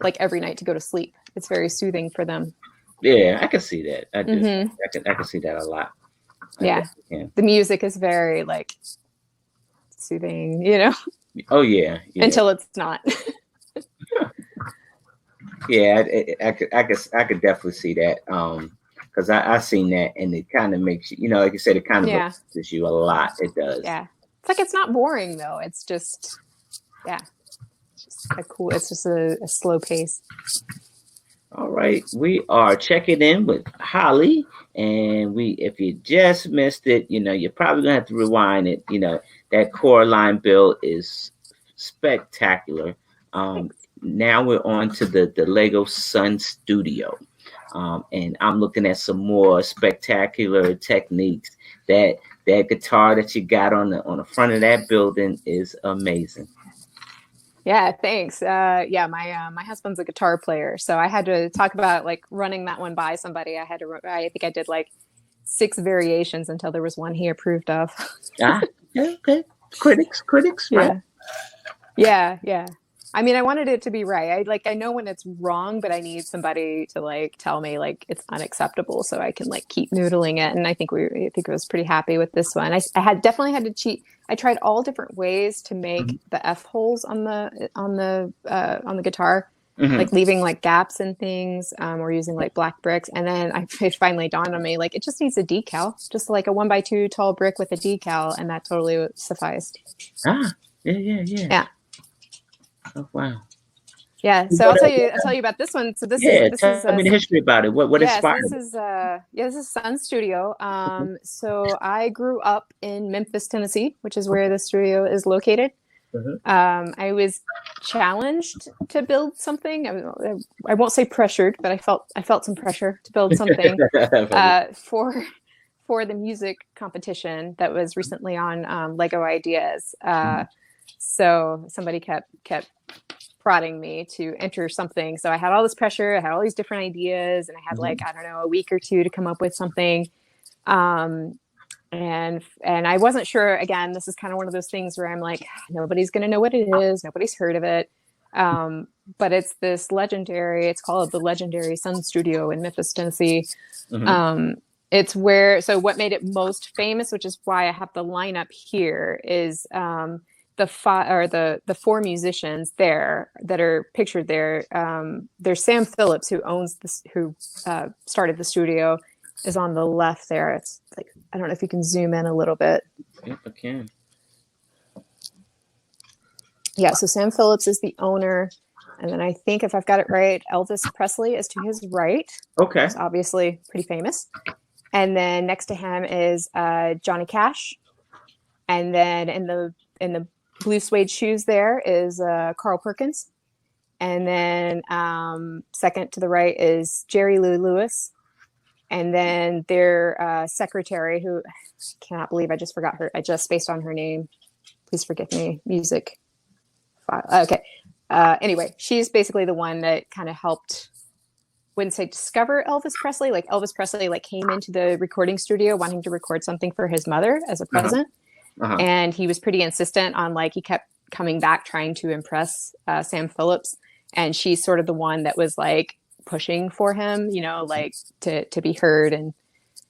[SPEAKER 2] like every night to go to sleep. It's very soothing for them.
[SPEAKER 1] Yeah, I can see that. I can see that a lot.
[SPEAKER 2] Yeah. The music is very like soothing,
[SPEAKER 1] Oh yeah.
[SPEAKER 2] Until it's not.
[SPEAKER 1] Yeah, I could definitely see that. Because I've seen that, and it kind of makes you, like you said, it kind of affects you a lot. It does.
[SPEAKER 2] Yeah, it's like it's not boring though. It's just, it's just it's just a slow pace.
[SPEAKER 1] All right, we are checking in with Holly, and if you just missed it, you're probably gonna have to rewind it. That Coraline build is spectacular. Now we're on to the Lego Sun Studio, and I'm looking at some more spectacular techniques. That guitar that you got on the front of that building is amazing.
[SPEAKER 2] Yeah, thanks. My husband's a guitar player, so I had to talk about like running that one by somebody. I think I did like 6 variations until there was one he approved of.
[SPEAKER 1] Okay. Critics, right?
[SPEAKER 2] Yeah. I mean, I wanted it to be right. I know when it's wrong, but I need somebody to like tell me like it's unacceptable so I can like keep noodling it. And I think I was pretty happy with this one. I definitely had to cheat. I tried all different ways to make the F holes on the guitar, like leaving like gaps and things, or using like black bricks. And then it finally dawned on me, like it just needs a decal, just like a 1x2 tall brick with a decal, and that totally sufficed.
[SPEAKER 1] Yeah. Oh wow.
[SPEAKER 2] Yeah, so I'll tell you about this one. So this is
[SPEAKER 1] tell me the history about it. What inspired
[SPEAKER 2] it? This is Sun Studio. So I grew up in Memphis, Tennessee, which is where the studio is located. I was challenged to build something. I won't say pressured, but I felt some pressure to build something for the music competition that was recently on Lego Ideas. So somebody kept prodding me to enter something. So I had all this pressure. I had all these different ideas, and I had like, I don't know, a week or 2 to come up with something. And I wasn't sure. Again, this is kind of one of those things where I'm like, nobody's going to know what it is. Nobody's heard of it. But it's it's called the legendary Sun Studio in Memphis, Tennessee. It's what made it most famous, which is why I have the lineup here, is the 4 musicians there that are pictured there. There's Sam Phillips, who started the studio, is on the left there. It's like, I don't know if you can zoom in a little bit.
[SPEAKER 1] Yep, I can.
[SPEAKER 2] Yeah, so Sam Phillips is the owner. And then I think, if I've got it right, Elvis Presley is to his right.
[SPEAKER 1] Okay.
[SPEAKER 2] He's obviously pretty famous. And then next to him is Johnny Cash. And then in the blue suede shoes there is Carl Perkins. And then second to the right is Jerry Lee Lewis. And then their secretary, who I cannot believe I just forgot her. I just spaced on her name. Please forgive me. Music file. Okay. Anyway, she's basically the one that kind of helped, wouldn't say discover Elvis Presley. Like Elvis Presley came into the recording studio wanting to record something for his mother as a present. And he was pretty insistent on he kept coming back trying to impress Sam Phillips. And she's sort of the one that was pushing for him, to be heard and,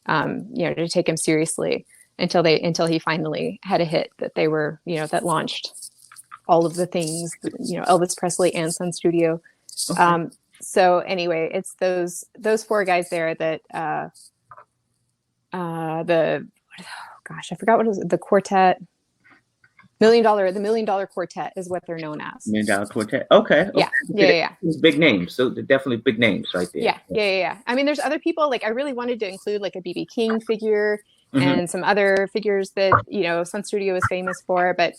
[SPEAKER 2] to take him seriously until he finally had a hit that they were, that launched all of the things, Elvis Presley and Sun Studio. Okay. So anyway, it's those 4 guys there that, I forgot what it was, the Quartet. The $1 Million Quartet is what they're known as.
[SPEAKER 1] $1 Million Quartet. Okay.
[SPEAKER 2] Yeah.
[SPEAKER 1] Big names. So they're definitely big names right there.
[SPEAKER 2] Yeah. I mean, there's other people, like I really wanted to include like a BB King figure and some other figures that, you know, Sun Studio is famous for, but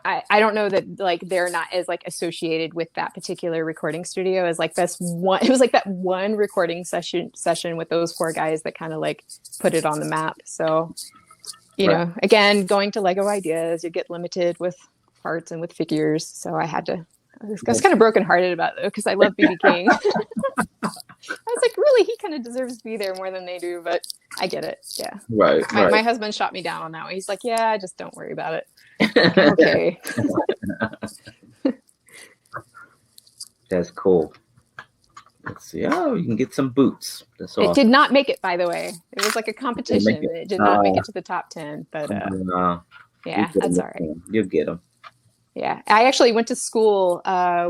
[SPEAKER 2] I don't know that like they're not as like associated with that particular recording studio as like this one. It was like that one recording session with those 4 guys that kind of like put it on the map. So, you know, again, going to Lego Ideas, you get limited with parts and with figures. So I was kind of brokenhearted about it because I love BB King. I was like, really, he kind of deserves to be there more than they do, but I get it. Yeah.
[SPEAKER 1] Right.
[SPEAKER 2] My husband shot me down on that one. He's like, yeah, just don't worry about it. Like, okay.
[SPEAKER 1] That's cool. Let's see. Oh, you can get some boots. That's awesome.
[SPEAKER 2] It did not make it, by the way. It was like a competition. It did not make it to the top 10, but yeah, that's all right.
[SPEAKER 1] You'll get them.
[SPEAKER 2] Yeah, I actually went to school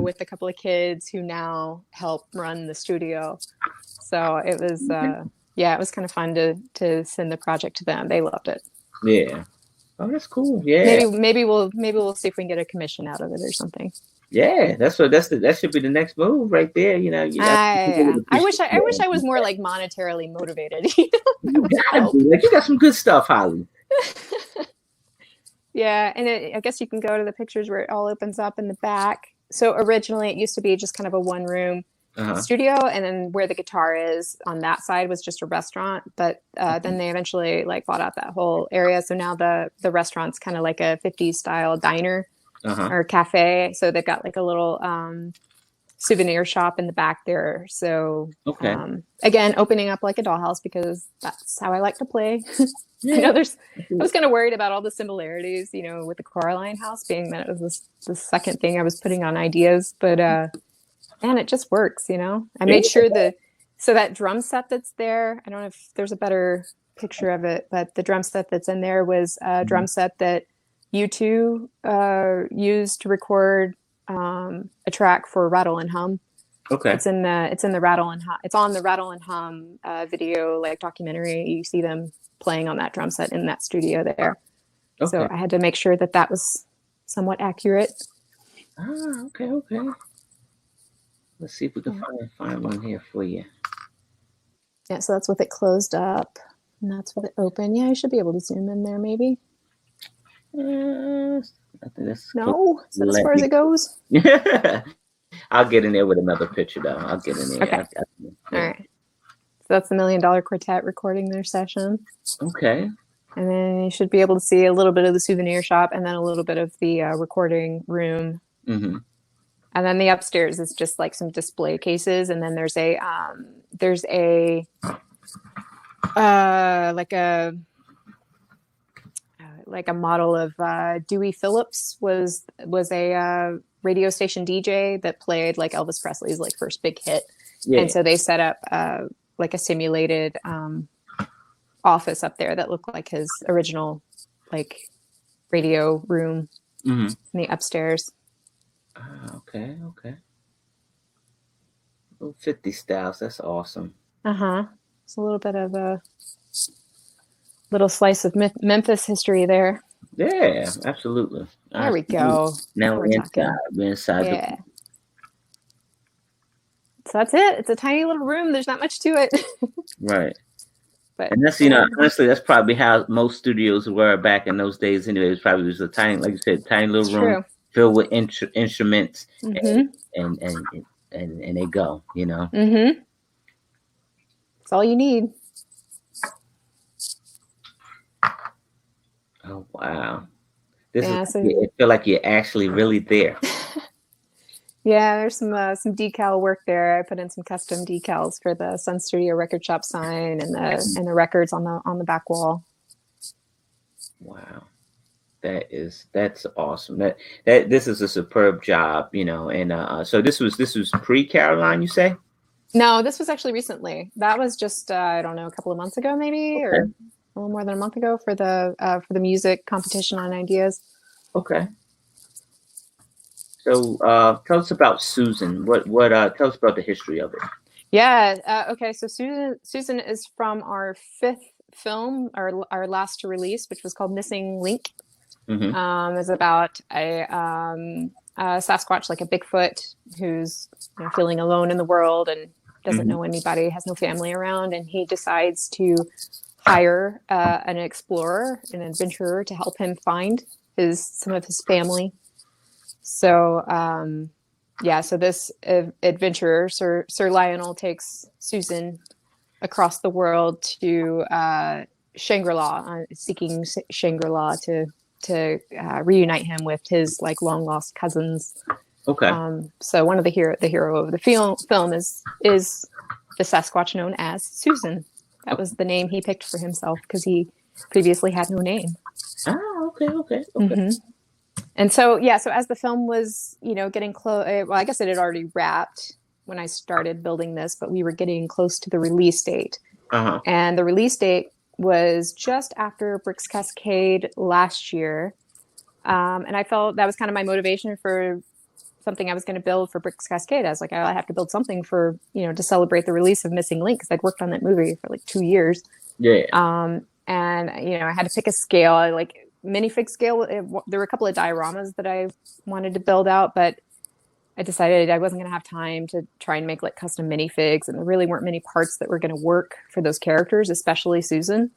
[SPEAKER 2] with a couple of kids who now help run the studio. So it was, it was kind of fun to send the project to them. They loved it.
[SPEAKER 1] Yeah. Oh, that's cool. Yeah.
[SPEAKER 2] Maybe we'll see if we can get a commission out of it or something.
[SPEAKER 1] Yeah, that should be the next move right there. You know,
[SPEAKER 2] I wish I was more like monetarily motivated.
[SPEAKER 1] You got some good stuff, Holly.
[SPEAKER 2] Yeah, and I guess you can go to the pictures where it all opens up in the back. So originally it used to be just kind of a one-room studio, and then where the guitar is on that side was just a restaurant. But then they eventually like bought out that whole area. So now the restaurant's kind of like a 50s style diner or cafe. So they've got like a little souvenir shop in the back there. So again, opening up like a dollhouse because that's how I like to play. Yeah. I was kind of worried about all the similarities, you know, with the Coraline house, being that it was the second thing I was putting on ideas, but man, it just works, you know. I made sure so that drum set that's there, I don't know if there's a better picture of it, but the drum set that's in there was a drum set that U2 used to record a track for Rattle and Hum. Okay. It's in the Rattle and Hum. It's on the Rattle and Hum video, like documentary. You see them playing on that drum set in that studio there. Okay. So I had to make sure that was somewhat accurate.
[SPEAKER 1] Okay. Let's see if we can find one here for you.
[SPEAKER 2] Yeah, so that's with it closed up, and that's with it open. Yeah, I should be able to zoom in there, maybe.
[SPEAKER 1] I think that's
[SPEAKER 2] no, is that as far as it goes?
[SPEAKER 1] I'll get in there with another picture, though. I'll get in there.
[SPEAKER 2] Okay. All right. So that's the $1 Million Quartet recording their session.
[SPEAKER 1] Okay.
[SPEAKER 2] And then you should be able to see a little bit of the souvenir shop and then a little bit of the recording room. Mm-hmm. And then the upstairs is just like some display cases. And then there's a model of Dewey Phillips was a radio station DJ that played like Elvis Presley's like first big hit. Yeah. And so they set up like a simulated office up there that looked like his original like radio room in the upstairs.
[SPEAKER 1] Okay. Little 50 styles. That's awesome.
[SPEAKER 2] It's a little bit of a little slice of Memphis history there.
[SPEAKER 1] Yeah, absolutely.
[SPEAKER 2] There we go.
[SPEAKER 1] Now we're inside. We're inside.
[SPEAKER 2] Yeah. So that's it. It's a tiny little room. There's not much to it.
[SPEAKER 1] Right. And that's, honestly, that's probably how most studios were back in those days. Anyway, it was probably just a tiny, like you said, tiny little room filled with instruments, and they go.
[SPEAKER 2] That's all you need.
[SPEAKER 1] Oh wow! I feel like you're actually really there.
[SPEAKER 2] Yeah, there's some decal work there. I put in some custom decals for the Sun Studio Record Shop sign and the records on the back wall.
[SPEAKER 1] Wow, that's awesome. That this is a superb job, And so this was pre-Caroline, you say?
[SPEAKER 2] No, this was actually recently. That was just I don't know, a couple of months ago, maybe, or a little more than a month ago for the music competition on Ideas.
[SPEAKER 1] Okay. So tell us about Susan. What tell us about the history of it.
[SPEAKER 2] Yeah. Okay. So Susan is from our 5th film, our last to release, which was called Missing Link. It's about a Sasquatch, like a Bigfoot, who's feeling alone in the world and doesn't know anybody, has no family around, and he decides to hire an explorer, an adventurer, to help him find some of his family. So so this adventurer, Sir Lionel, takes Susan across the world to Shangri-La, seeking Shangri-La to reunite him with his like long lost cousins.
[SPEAKER 1] Okay.
[SPEAKER 2] So one of the hero of the film is the Sasquatch known as Susan. That was the name he picked for himself because he previously had no name.
[SPEAKER 1] Okay.
[SPEAKER 2] And so as the film was getting close, well, I guess it had already wrapped when I started building this, but we were getting close to the release date. And the release date was just after Bricks Cascade last year. And I felt that was kind of my motivation for something I was going to build for Bricks Cascade. I was like, I have to build something for, to celebrate the release of Missing Link, because I'd worked on that movie for like 2 years.
[SPEAKER 1] Yeah.
[SPEAKER 2] And, I had to pick a scale. I like minifig scale. There were a couple of dioramas that I wanted to build out, but I decided I wasn't going to have time to try and make like custom minifigs, and there really weren't many parts that were going to work for those characters, especially Susan.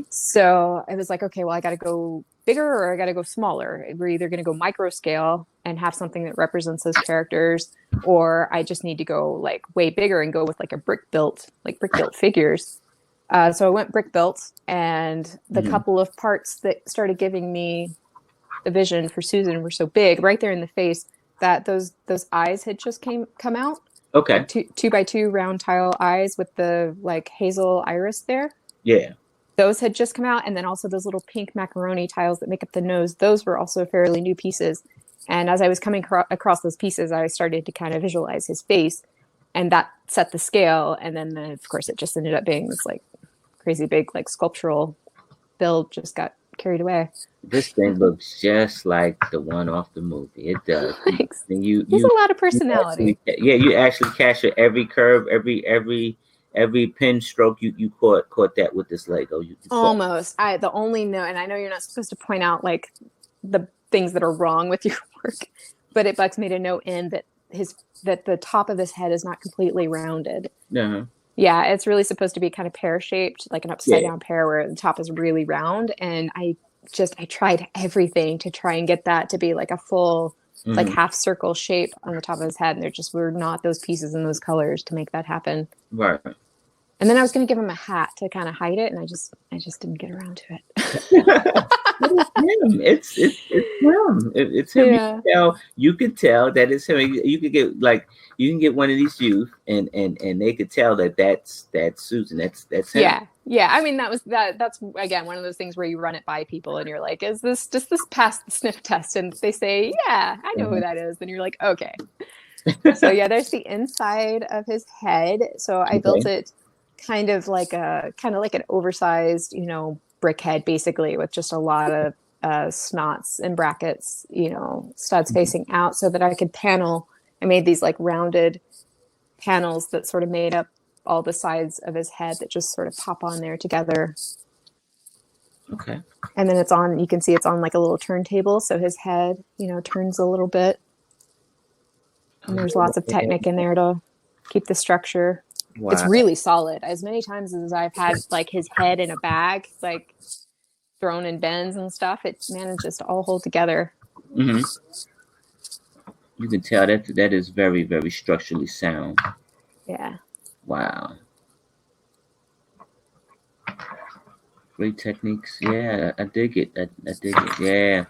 [SPEAKER 2] So I was like, okay, well, I got to go bigger or I got to go smaller. We're either going to go micro scale and have something that represents those characters, or I just need to go like way bigger and go with like brick built figures. So I went brick built, and the couple of parts that started giving me the vision for Susan were so big right there in the face that those eyes had just come out.
[SPEAKER 1] Okay.
[SPEAKER 2] Like 2x2 round tile eyes with the like hazel iris there.
[SPEAKER 1] Yeah.
[SPEAKER 2] Those had just come out. And then also those little pink macaroni tiles that make up the nose. Those were also fairly new pieces. And as I was coming across those pieces, I started to kind of visualize his face, and that set the scale. And then of course it just ended up being this like crazy big, like sculptural build. Just got carried away.
[SPEAKER 1] This thing looks just like the one off the movie. It does.
[SPEAKER 2] Thanks. There's a lot of personality.
[SPEAKER 1] You actually capture every curve, every pin stroke. You caught that with this Lego. You
[SPEAKER 2] almost. The only note, and I know you're not supposed to point out like the things that are wrong with your work, but it bugs me to no end that the top of his head is not completely rounded. Yeah, it's really supposed to be kind of pear-shaped, like an upside-down pear, where the top is really round. And I tried everything to try and get that to be like a full, like half-circle shape on the top of his head. And there just were not those pieces and those colors to make that happen.
[SPEAKER 1] Right.
[SPEAKER 2] And then I was going to give him a hat to kind of hide it, and I just didn't get around to it.
[SPEAKER 1] It's him. It's him. Yeah. You could tell that it's him. You can get one of these youth, and they could tell that's Susan. That's him.
[SPEAKER 2] Yeah. I mean, that's again one of those things where you run it by people, and you're like, does this pass the sniff test? And they say, yeah, I know who that is. Then you're like, okay. So yeah, there's the inside of his head. So I built it kind of like an oversized, brick head, basically, with just a lot of snots and brackets, studs facing out, so that I could panel. I made these like rounded panels that sort of made up all the sides of his head that just sort of pop on there together.
[SPEAKER 1] Okay.
[SPEAKER 2] And then you can see it's on like a little turntable, so his head, turns a little bit. And there's lots of technique in there to keep the structure. Wow. It's really solid. As many times as I've had like his head in a bag, like thrown in bins and stuff, it manages to all hold together.
[SPEAKER 1] You can tell that is very, very structurally sound.
[SPEAKER 2] Yeah.
[SPEAKER 1] Wow. Great techniques. Yeah, I dig it. I dig it. Yeah.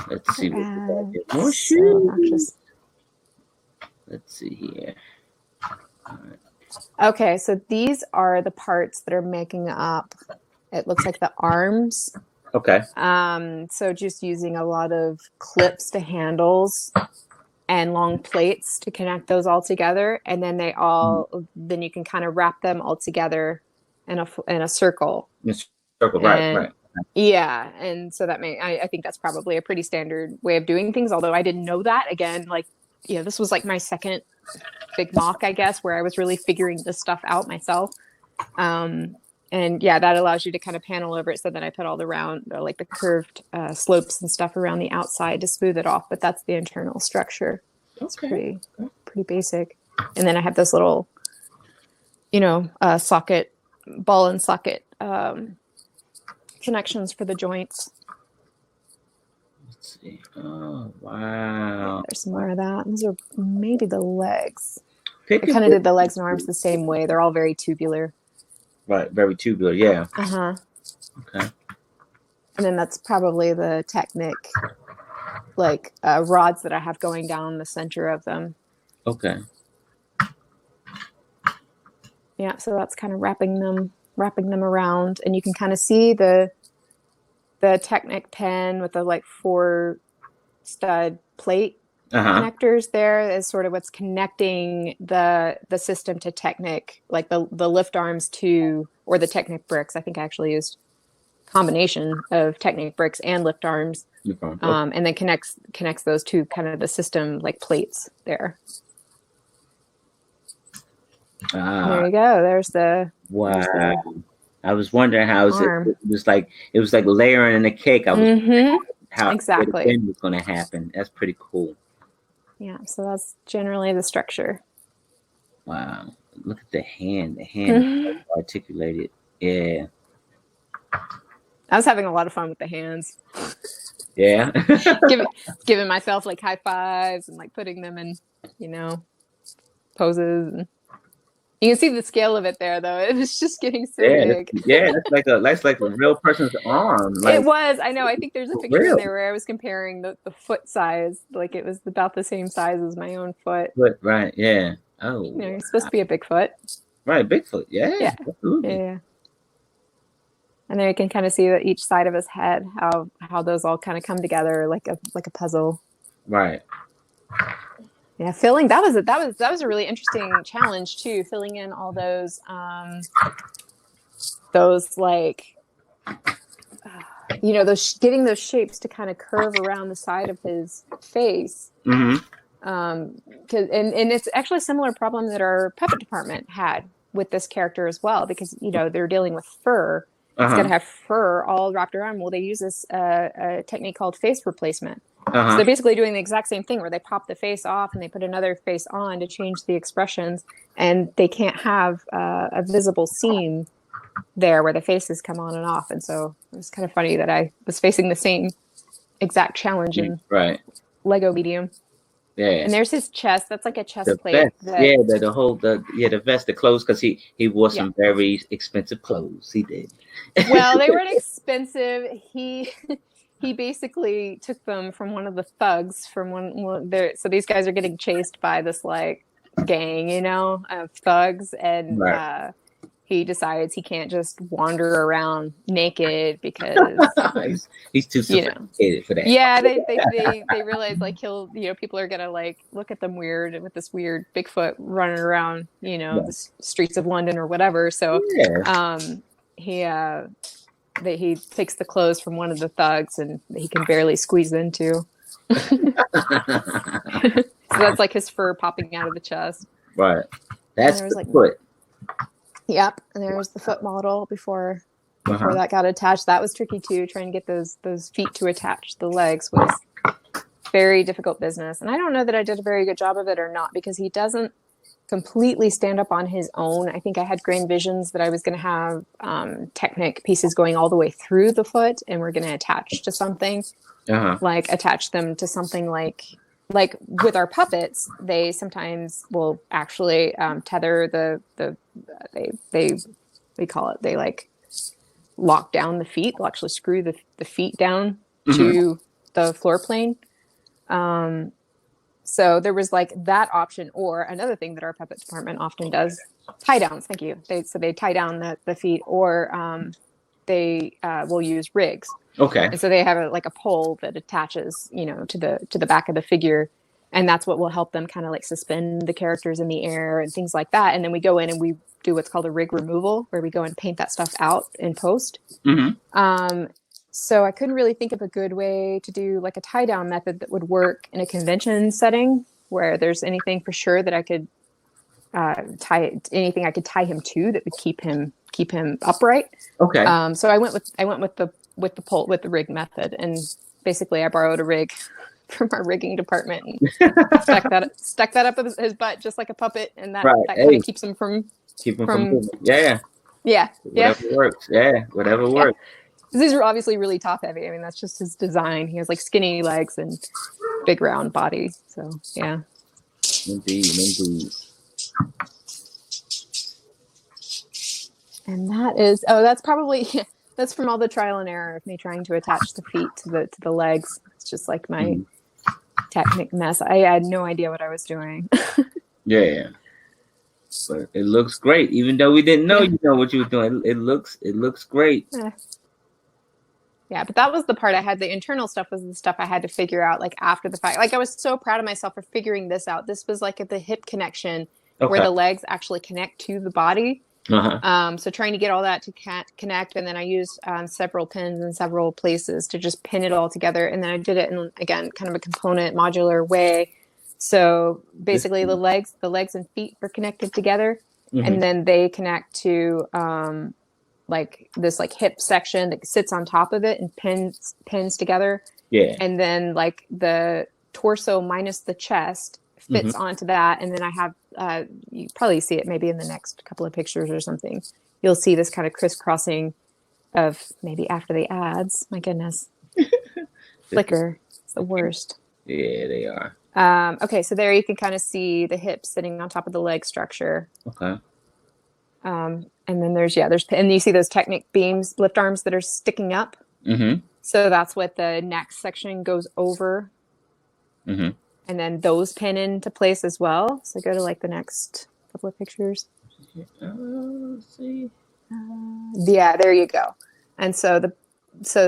[SPEAKER 1] Let's see. More shoes. Let's see here. All right.
[SPEAKER 2] Okay, so these are the parts that are making up, it looks like, the arms.
[SPEAKER 1] Okay.
[SPEAKER 2] So just using a lot of clips to handles and long plates to connect those all together, and then then you can kind of wrap them all together in a circle.
[SPEAKER 1] Right.
[SPEAKER 2] Yeah, and so I think that's probably a pretty standard way of doing things. Although I didn't know that. Again, like, this was like my second big mock, I guess, where I was really figuring this stuff out myself. And And yeah, that allows you to kind of panel over it. So then I put all the round, like the curved slopes and stuff around the outside to smooth it off. But that's the internal structure. It's pretty basic. And then I have this little, socket, ball and socket connections for the joints.
[SPEAKER 1] Let's see. Oh, wow.
[SPEAKER 2] There's some more of that. These are maybe the legs.
[SPEAKER 1] I
[SPEAKER 2] kind of did the legs and arms the same way. They're all very tubular.
[SPEAKER 1] Right, very tubular, yeah.
[SPEAKER 2] Uh-huh.
[SPEAKER 1] Okay.
[SPEAKER 2] And then that's probably the Technic, like rods that I have going down the center of them.
[SPEAKER 1] Okay.
[SPEAKER 2] Yeah, so that's kind of wrapping them around, and you can kind of see the Technic pen with the like 4 stud plate connectors there is sort of what's connecting the system to Technic, like the lift arms to, or the Technic bricks. I think I actually used combination of Technic bricks and lift arms, and then connects those two kind of the system like plates there. There you go. There's the
[SPEAKER 1] I was wondering how it was like layering in a cake. I was how
[SPEAKER 2] exactly
[SPEAKER 1] it was going to happen. That's pretty cool.
[SPEAKER 2] Yeah, so that's generally the structure.
[SPEAKER 1] Wow, look at the hand. The hand is articulated. Yeah,
[SPEAKER 2] I was having a lot of fun with the hands.
[SPEAKER 1] Yeah,
[SPEAKER 2] giving myself like high fives and like putting them in, poses. And you can see the scale of it there, though. It was just getting so big.
[SPEAKER 1] That's like a real person's arm. Like,
[SPEAKER 2] it was. I know. I think there's a picture in there where I was comparing the foot size. Like it was about the same size as my own foot.
[SPEAKER 1] Right. Yeah. Oh.
[SPEAKER 2] You're supposed to be a Bigfoot.
[SPEAKER 1] Right. Bigfoot. Yeah.
[SPEAKER 2] Yeah.
[SPEAKER 1] Absolutely.
[SPEAKER 2] Yeah. And there you can kind of see that each side of his head, how those all kind of come together like a puzzle.
[SPEAKER 1] Right.
[SPEAKER 2] Yeah, filling that was a really interesting challenge too. Filling in all those like getting those shapes to kind of curve around the side of his face.
[SPEAKER 1] Mm-hmm.
[SPEAKER 2] And it's actually a similar problem that our puppet department had with this character as well, because they're dealing with fur. It's got to have fur all wrapped around. Well, they use this a technique called face replacement. So they're basically doing the exact same thing where they pop the face off and they put another face on to change the expressions, and they can't have a visible seam there where the faces come on and off. And so it was kind of funny that I was facing the same exact challenge in Lego medium. Yeah. And there's his chest. That's like a chest plate.
[SPEAKER 1] The vest, the clothes, because he wore some very expensive clothes. He did.
[SPEAKER 2] Well, they weren't expensive. He basically took them from one of the thugs from one there. So these guys are getting chased by this like gang, of thugs, and he decides he can't just wander around naked because
[SPEAKER 1] he's too sophisticated for that.
[SPEAKER 2] Yeah, they realize like people are gonna like look at them weird with this weird Bigfoot running around, the streets of London or whatever. So he takes the clothes from one of the thugs and he can barely squeeze into. So that's like his fur popping out of the chest.
[SPEAKER 1] Right. That's the foot.
[SPEAKER 2] Yep. And there's the foot model before that got attached. That was tricky too. Trying to get those feet to attach the legs was very difficult business. And I don't know that I did a very good job of it or not, because he doesn't completely stand up on his own. I think I had grand visions that I was going to have Technic pieces going all the way through the foot, and we're going to attach to something, like attach them to something like with our puppets. They sometimes will actually tether we call it, they like lock down the feet. They'll actually screw the feet down to the floor plane. So there was like that option, or another thing that our puppet department often does, tie downs. Thank you. They tie down the feet, or they will use rigs.
[SPEAKER 1] Okay.
[SPEAKER 2] And so they have a pole that attaches, to the back of the figure, and that's what will help them kind of like suspend the characters in the air and things like that. And then we go in and we do what's called a rig removal, where we go and paint that stuff out in post. So I couldn't really think of a good way to do like a tie down method that would work in a convention setting where there's anything for sure that I could tie him to that would keep him keep him upright.
[SPEAKER 1] Okay.
[SPEAKER 2] So I went with the rig method, and basically I borrowed a rig from our rigging department and stuck that up his butt just like a puppet, and that kind of keeps him from
[SPEAKER 1] moving. Yeah. Whatever works. Yeah, whatever works.
[SPEAKER 2] These are obviously really top heavy. I mean, that's just his design. He has like skinny legs and big round body. So yeah.
[SPEAKER 1] Indeed.
[SPEAKER 2] And that's probably that's from all the trial and error of me trying to attach the feet to the legs. It's just like my technique mess. I had no idea what I was doing.
[SPEAKER 1] Yeah. But it looks great, even though we didn't know you know what you were doing. It looks great.
[SPEAKER 2] Yeah, but that was the part I had. The internal stuff was the stuff I had to figure out like after the fact. Like I was so proud of myself for figuring this out. This was like at the hip connection where the legs actually connect to the body. So trying to get all that to connect, and then I used several pins in several places to just pin it all together, and then I did it in, again, kind of a component modular way. So basically the legs and feet are connected together, and then they connect to like this like hip section that sits on top of it and pins together.
[SPEAKER 1] Yeah.
[SPEAKER 2] And then like the torso minus the chest fits onto that, and then I have you probably see it maybe in the next couple of pictures or something. You'll see this kind of crisscrossing of maybe after the ads. My goodness. Flicker. It's the worst.
[SPEAKER 1] Yeah, they are.
[SPEAKER 2] Okay, so there you can kind of see the hips sitting on top of the leg structure.
[SPEAKER 1] Okay.
[SPEAKER 2] And then there's and you see those Technic beams, lift arms that are sticking up. So that's what the next section goes over. And then those pin into place as well. So go to like the next couple of pictures.
[SPEAKER 1] Let's see.
[SPEAKER 2] Yeah, there you go. And so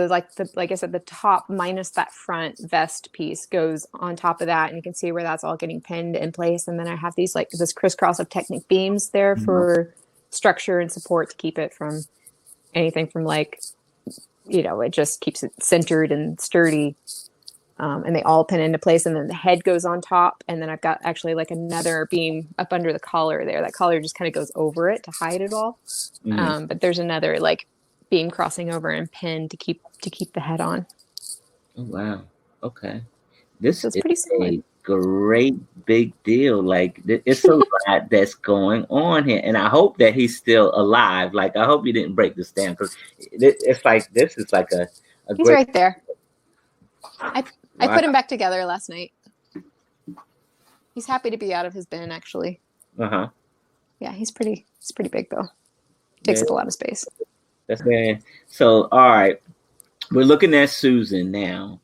[SPEAKER 2] like I said, the top minus that front vest piece goes on top of that, and you can see where that's all getting pinned in place. And then I have these like this crisscross of Technic beams there for structure and support to keep it from anything from like, it just keeps it centered and sturdy. And they all pin into place, and then the head goes on top, and then I've got actually like another beam up under the collar there. That collar just kind of goes over it to hide it all. But there's another like beam crossing over and pin to keep the head on.
[SPEAKER 1] Oh wow. Okay. This is
[SPEAKER 2] pretty
[SPEAKER 1] a great big deal. Like it's a lot that's going on here, and I hope that he's still alive. Like I hope you didn't break this down, because it's like this is like a
[SPEAKER 2] he's right there. I put him back together last night. He's happy to be out of his bin, actually. Yeah, he's pretty big though. Takes up a lot of space.
[SPEAKER 1] That's good. So all right, we're looking at Susan now,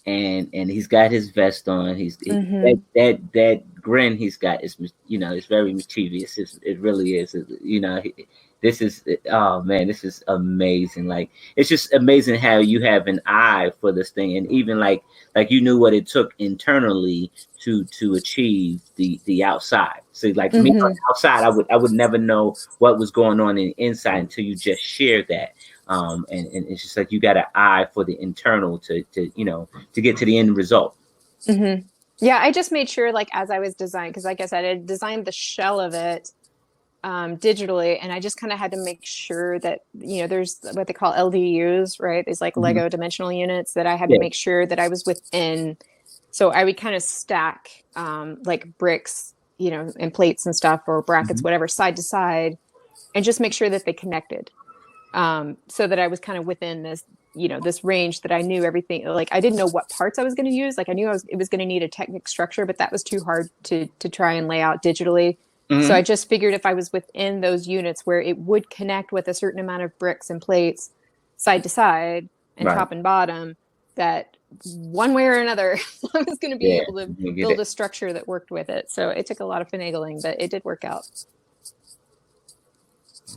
[SPEAKER 1] and he's got his vest on. He's that grin he's got is it's very mischievous. It really is. This is, oh man, this is amazing. Like, it's just amazing how you have an eye for this thing, and even like you knew what it took internally to achieve the outside. So like me on the outside, I would never know what was going on in the inside until you just shared that. And it's just like you got an eye for the internal to get to the end result.
[SPEAKER 2] Yeah, I just made sure, like, as I was designing, because like I said, I designed the shell of it digitally, and I just kind of had to make sure that there's what they call LDUs, right? These like Lego dimensional units that I had to make sure that I was within. So I would kind of stack like bricks, and plates and stuff, or brackets, whatever, side to side, and just make sure that they connected, so that I was kind of within this this range, that I knew everything. Like, I didn't know what parts I was going to use. Like, I knew it was going to need a Technic structure, but that was too hard to try and lay out digitally. So I just figured if I was within those units where it would connect with a certain amount of bricks and plates side to side and top and bottom, that one way or another, I was going to be able to build a structure that worked with it. So it took a lot of finagling, but it did work out.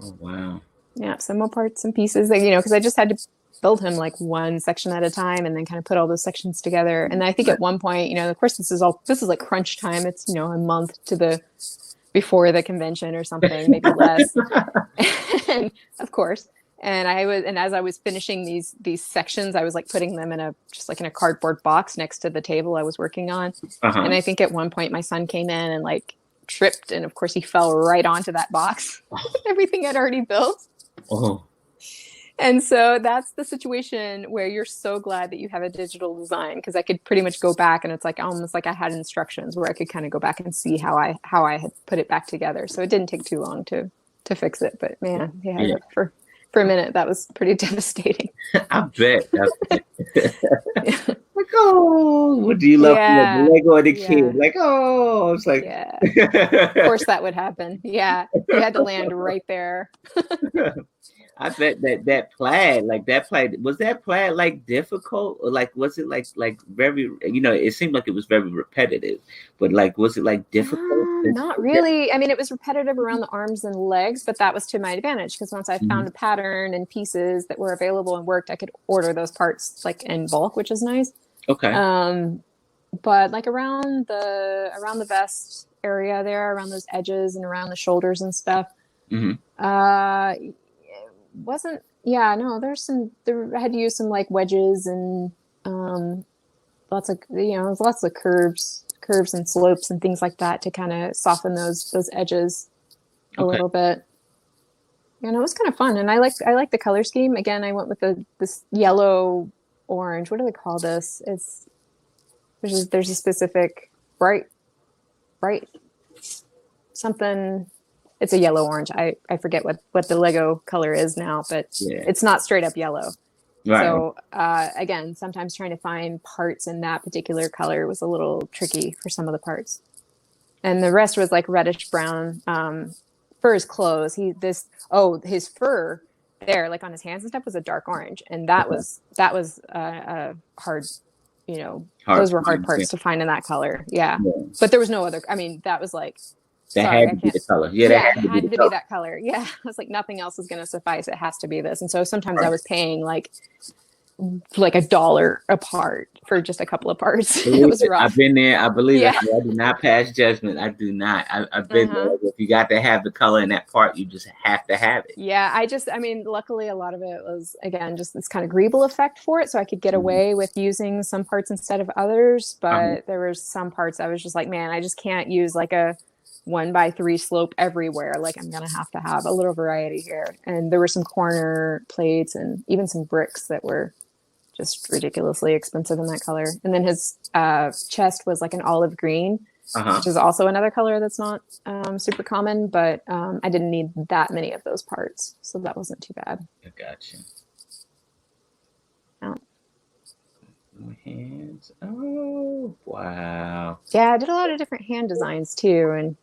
[SPEAKER 1] Oh, wow.
[SPEAKER 2] Yeah. Some more parts and pieces, because I just had to build him like one section at a time, and then kind of put all those sections together. And I think at one point, of course, this is like crunch time. It's, a month before the convention or something, maybe less. And of course, and as I was finishing these sections, I was like putting them in a cardboard box next to the table I was working on. And I think at one point my son came in and like tripped, and of course he fell right onto that box. Everything I'd already built.
[SPEAKER 1] Oh.
[SPEAKER 2] And so that's the situation where you're so glad that you have a digital design, because I could pretty much go back and it's like almost like I had instructions where I could kind of go back and see how I had put it back together. So it didn't take too long to fix it. But man, yeah. For a minute that was pretty devastating.
[SPEAKER 1] I bet. Like, oh, what do you love?
[SPEAKER 2] Yeah.
[SPEAKER 1] The Lego or the kid? Like, oh, it's like,
[SPEAKER 2] yeah. Of course that would happen. Yeah, you had to land right there.
[SPEAKER 1] I bet that plaid, was that plaid like difficult, or like was it like very, it seemed like it was very repetitive, but like was it like difficult?
[SPEAKER 2] Not really. I mean, it was repetitive around the arms and legs, but that was to my advantage, because once I found a pattern and pieces that were available and worked, I could order those parts like in bulk, which is nice.
[SPEAKER 1] Okay.
[SPEAKER 2] But like around the vest area there, around those edges and around the shoulders and stuff, wasn't, no, I had to use some like wedges and lots of curves and slopes and things like that to kind of soften those edges a little bit. And it was kind of fun, and I like the color scheme. Again, I went with this yellow orange. What do they call this? There's a specific bright something. It's a yellow orange. I forget what the Lego color is now, but it's not straight up yellow. Right. So again, sometimes trying to find parts in that particular color was a little tricky for some of the parts. And the rest was like reddish brown for his clothes. His fur there, like on his hands and stuff, was a dark orange, and that was hard. Those were hard parts to find in that color. Yeah. But there was no other. I mean, that was like.
[SPEAKER 1] That had to be the color. Yeah, that had to be
[SPEAKER 2] that color. Yeah, I was like, nothing else is going to suffice. It has to be this. And so sometimes I was paying like $1 a part for just a couple of parts. It was rough.
[SPEAKER 1] I've been there. I believe it. I do not pass judgment. I do not. I've been there. If you got to have the color in that part, you just have to have it.
[SPEAKER 2] Yeah, luckily a lot of it was, again, just this kind of greeble effect for it. So I could get away with using some parts instead of others. But there were some parts I was just like, man, I just can't use like a 1x3 slope everywhere. Like, I'm gonna have to have a little variety here. And there were some corner plates and even some bricks that were just ridiculously expensive in that color. And then his chest was like an olive green, which is also another color that's not super common, but I didn't need that many of those parts, so that wasn't too bad.
[SPEAKER 1] I got you. Hands. Oh, wow.
[SPEAKER 2] Yeah, I did a lot of different hand designs too, and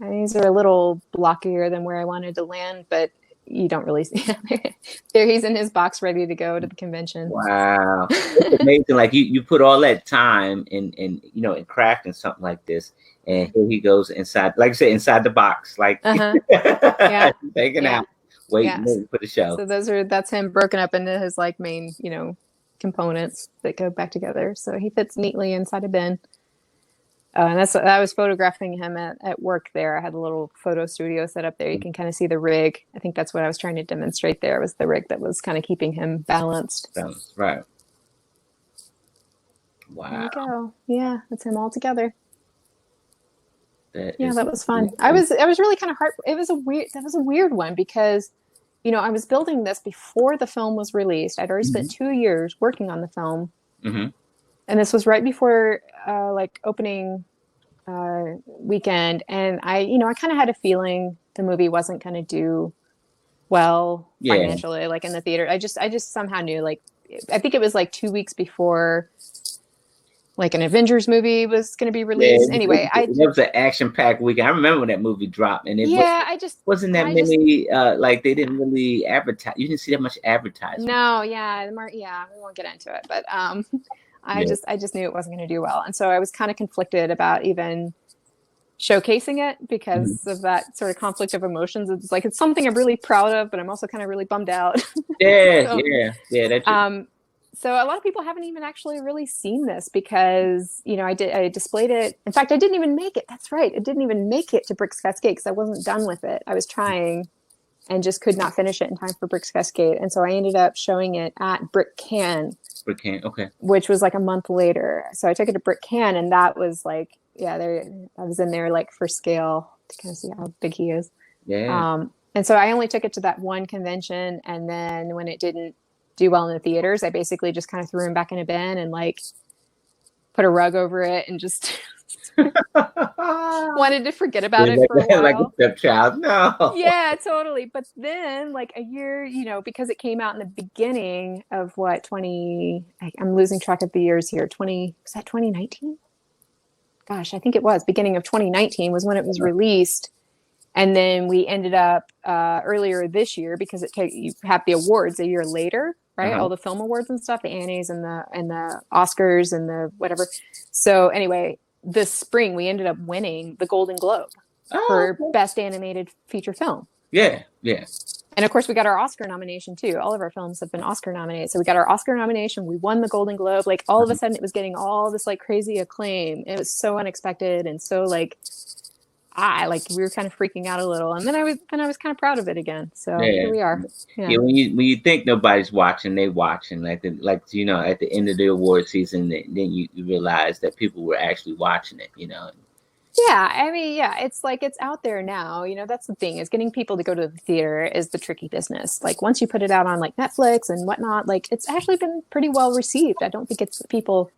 [SPEAKER 2] these are a little blockier than where I wanted to land, but you don't really see there. He's in his box ready to go to the convention.
[SPEAKER 1] Wow. It's amazing. Like you put all that time in crafting something like this, and here he goes inside, like I said, inside the box, like taking out, waiting for the show.
[SPEAKER 2] So that's him broken up into his like main, components that go back together. So he fits neatly inside a bin. And I was photographing him at work there. I had a little photo studio set up there. You can kind of see the rig. I think that's what I was trying to demonstrate there, was the rig that was kind of keeping him balanced.
[SPEAKER 1] Right. Wow.
[SPEAKER 2] There you go. Yeah, that's him all together.
[SPEAKER 1] That
[SPEAKER 2] was fun. I was really kind of that was a weird one, because I was building this before the film was released. I'd already spent 2 years working on the film. And this was right before opening weekend. And I kind of had a feeling the movie wasn't going to do well financially, like in the theater. I just somehow knew, like, I think it was like 2 weeks before like an Avengers movie was going to be released. Anyway,
[SPEAKER 1] it was an action-packed weekend. I remember when that movie dropped, and wasn't that many. Like, they didn't really advertise. You didn't see that much advertising.
[SPEAKER 2] No, we won't get into it, but I just knew it wasn't going to do well, and so I was kind of conflicted about even showcasing it because of that sort of conflict of emotions. It's like, it's something I'm really proud of, but I'm also kind of really bummed out.
[SPEAKER 1] That's
[SPEAKER 2] so a lot of people haven't even actually really seen this, because I displayed it. In fact, I didn't even make it. That's right, it didn't even make it to Bricks Cascade because I wasn't done with it. I was trying and just could not finish it in time for Bricks Cascade, and so I ended up showing it at Brick Can,
[SPEAKER 1] okay,
[SPEAKER 2] which was like a month later. So I took it to Brick Can, and that was like, I was in there like for scale to kind of see how big he is. And so I only took it to that one convention. And then when it didn't do well in the theaters, I basically just kind of threw him back in a bin and like put a rug over it and just wanted to forget about it for a while.
[SPEAKER 1] Like a stepchild. No.
[SPEAKER 2] Yeah, totally. But then like a year, because it came out in the beginning of I'm losing track of the years here. Was that 2019? Gosh, I think it was beginning of 2019 was when it was released. And then we ended up earlier this year because you have the awards a year later, right? All the film awards and stuff, the Annies and the Oscars and the whatever. So anyway, this spring we ended up winning the Golden Globe for Best Animated Feature Film.
[SPEAKER 1] Yeah, yeah.
[SPEAKER 2] And of course, we got our Oscar nomination too. All of our films have been Oscar nominated. So we got our Oscar nomination. We won the Golden Globe. Like all of a sudden, it was getting all this like crazy acclaim. It was so unexpected and so like. We were kind of freaking out a little, and then I was kind of proud of it again. So here we are.
[SPEAKER 1] Yeah, when you think nobody's watching, they watching. At the end of the award season, then you realize that people were actually watching it.
[SPEAKER 2] Yeah, I mean, yeah, it's like it's out there now. That's the thing, is getting people to go to the theater is the tricky business. Like once you put it out on like Netflix and whatnot, like it's actually been pretty well received. I don't think it's people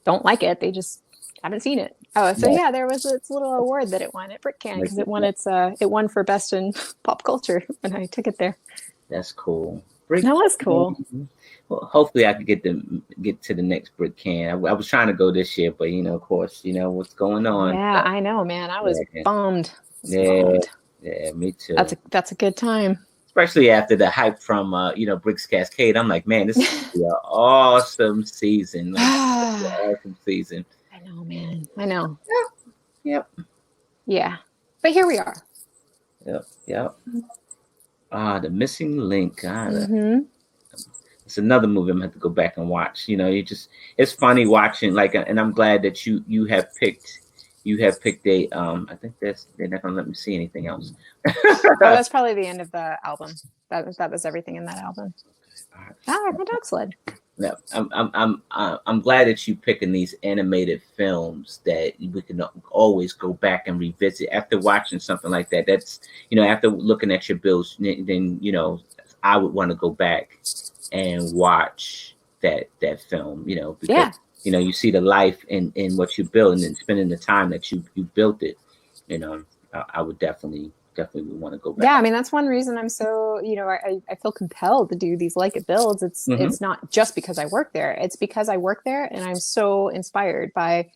[SPEAKER 2] don't like it; they just haven't seen it. Oh, so yeah, there was its little award that it won at BrickCan because it won for best in pop culture when I took it there.
[SPEAKER 1] That's cool.
[SPEAKER 2] That was cool.
[SPEAKER 1] Well, hopefully I could get to the next BrickCan. I was trying to go this year, but of course, what's going on.
[SPEAKER 2] Yeah, I know, man. I was bummed.
[SPEAKER 1] Yeah, me too.
[SPEAKER 2] That's a good time.
[SPEAKER 1] Especially after the hype from Bricks Cascade. I'm like, man, this is an awesome season. Awesome season.
[SPEAKER 2] I know, man. I know.
[SPEAKER 1] Yep.
[SPEAKER 2] Yeah. But here we are.
[SPEAKER 1] Yep. The Missing Link. It's another movie I'm gonna have to go back and watch. It's funny watching, like, and I'm glad that you have picked a I think they're not gonna let me see anything else.
[SPEAKER 2] That's probably the end of the album. That was everything in that album. My dog sled.
[SPEAKER 1] Yeah, I'm glad that you picking these animated films that we can always go back and revisit after watching something like that. That's after looking at your bills, then I would want to go back and watch that film. Because you see the life in what you build, and then spending the time that you built it. I would definitely want to go back.
[SPEAKER 2] Yeah, I mean that's one reason I'm so I feel compelled to do these Like It Builds. It's not just because I work there. It's because I work there and I'm so inspired by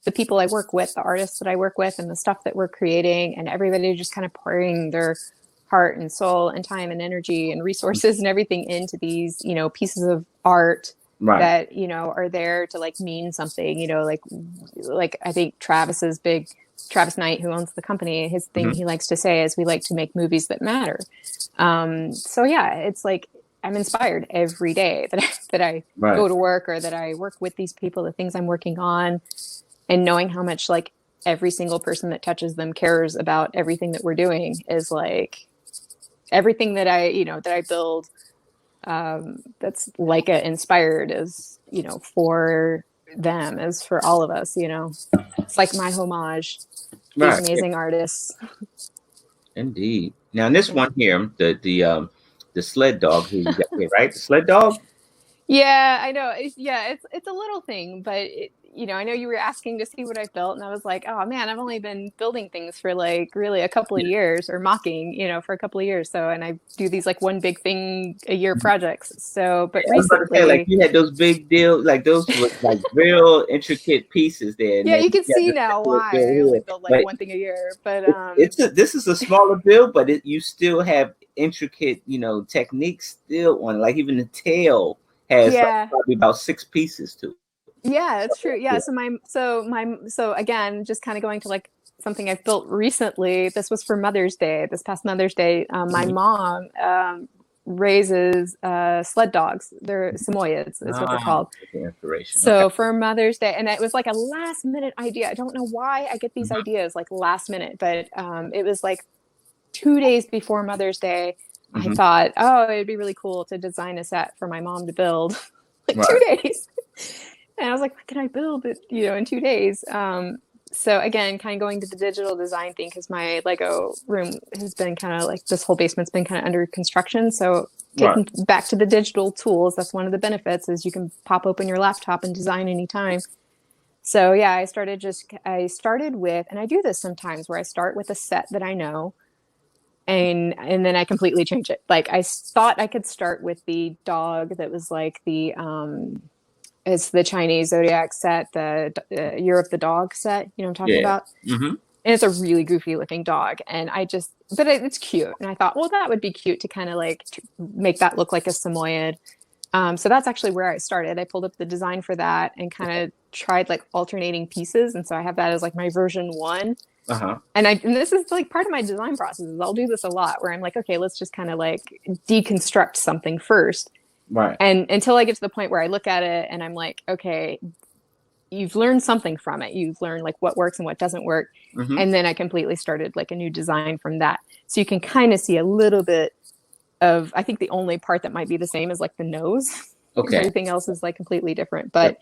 [SPEAKER 2] the people I work with, the artists that I work with, and the stuff that we're creating, and everybody just kind of pouring their heart and soul and time and energy and resources and everything into these pieces of art that are there to like mean something. Like I think Travis Knight, who owns the company, his thing he likes to say is we like to make movies that matter. So yeah, it's like I'm inspired every day that I go to work or that I work with these people, the things I'm working on, and knowing how much like every single person that touches them cares about everything that we're doing is like everything that I build. That's like inspired is for them, is for all of us. It's like my homage. These amazing artists.
[SPEAKER 1] Indeed. Now in this one here, the sled dog who you got here, right? The sled dog.
[SPEAKER 2] Yeah, I know. It's a little thing, but I know you were asking to see what I built, and I was like, oh man, I've only been building things for like really a couple of years, or mocking, for a couple of years. So, and I do these like one big thing a year projects. So, but recently,
[SPEAKER 1] like you had those big deals, like those were like real intricate pieces there.
[SPEAKER 2] Yeah, you can see now why I only build like one thing a year. But
[SPEAKER 1] this is a smaller build, but you still have intricate, techniques still on it. Like even the tail has like probably about 6 pieces to it.
[SPEAKER 2] Yeah, it's true. Yeah. So again, just kind of going to like something I've built recently. This was for Mother's Day. This past Mother's Day, my mom raises sled dogs. They're Samoyeds, is what they're called. So for Mother's Day, and it was like a last minute idea. I don't know why I get these ideas like last minute, but it was like 2 days before Mother's Day. I thought, it'd be really cool to design a set for my mom to build. Like 2 days. And I was like, what can I build in 2 days? So again, kind of going to the digital design thing, because my Lego room has been kind of like, this whole basement's been kind of under construction. So taking back to the digital tools, that's one of the benefits, is you can pop open your laptop and design anytime. So yeah, I started with, and I do this sometimes, where I start with a set that I know, and then I completely change it. Like, I thought I could start with the dog that was like it's the Chinese Zodiac set, the Year of the Dog set. You know what I'm talking about?
[SPEAKER 1] Mm-hmm.
[SPEAKER 2] And it's a really goofy looking dog. And it's cute. And I thought, well, that would be cute to kind of like make that look like a Samoyed. So that's actually where I started. I pulled up the design for that and kind of tried like alternating pieces. And so I have that as like my version 1.
[SPEAKER 1] Uh-huh.
[SPEAKER 2] And this is like part of my design process. Is I'll do this a lot, where I'm like, okay, let's just kind of like deconstruct something first.
[SPEAKER 1] Right.
[SPEAKER 2] And until I get to the point where I look at it and I'm like, okay, you've learned something from it. You've learned like what works and what doesn't work.
[SPEAKER 1] Mm-hmm.
[SPEAKER 2] And then I completely started like a new design from that. So you can kind of see a little bit of, I think the only part that might be the same is like the nose.
[SPEAKER 1] Okay.
[SPEAKER 2] Everything else is like completely different. But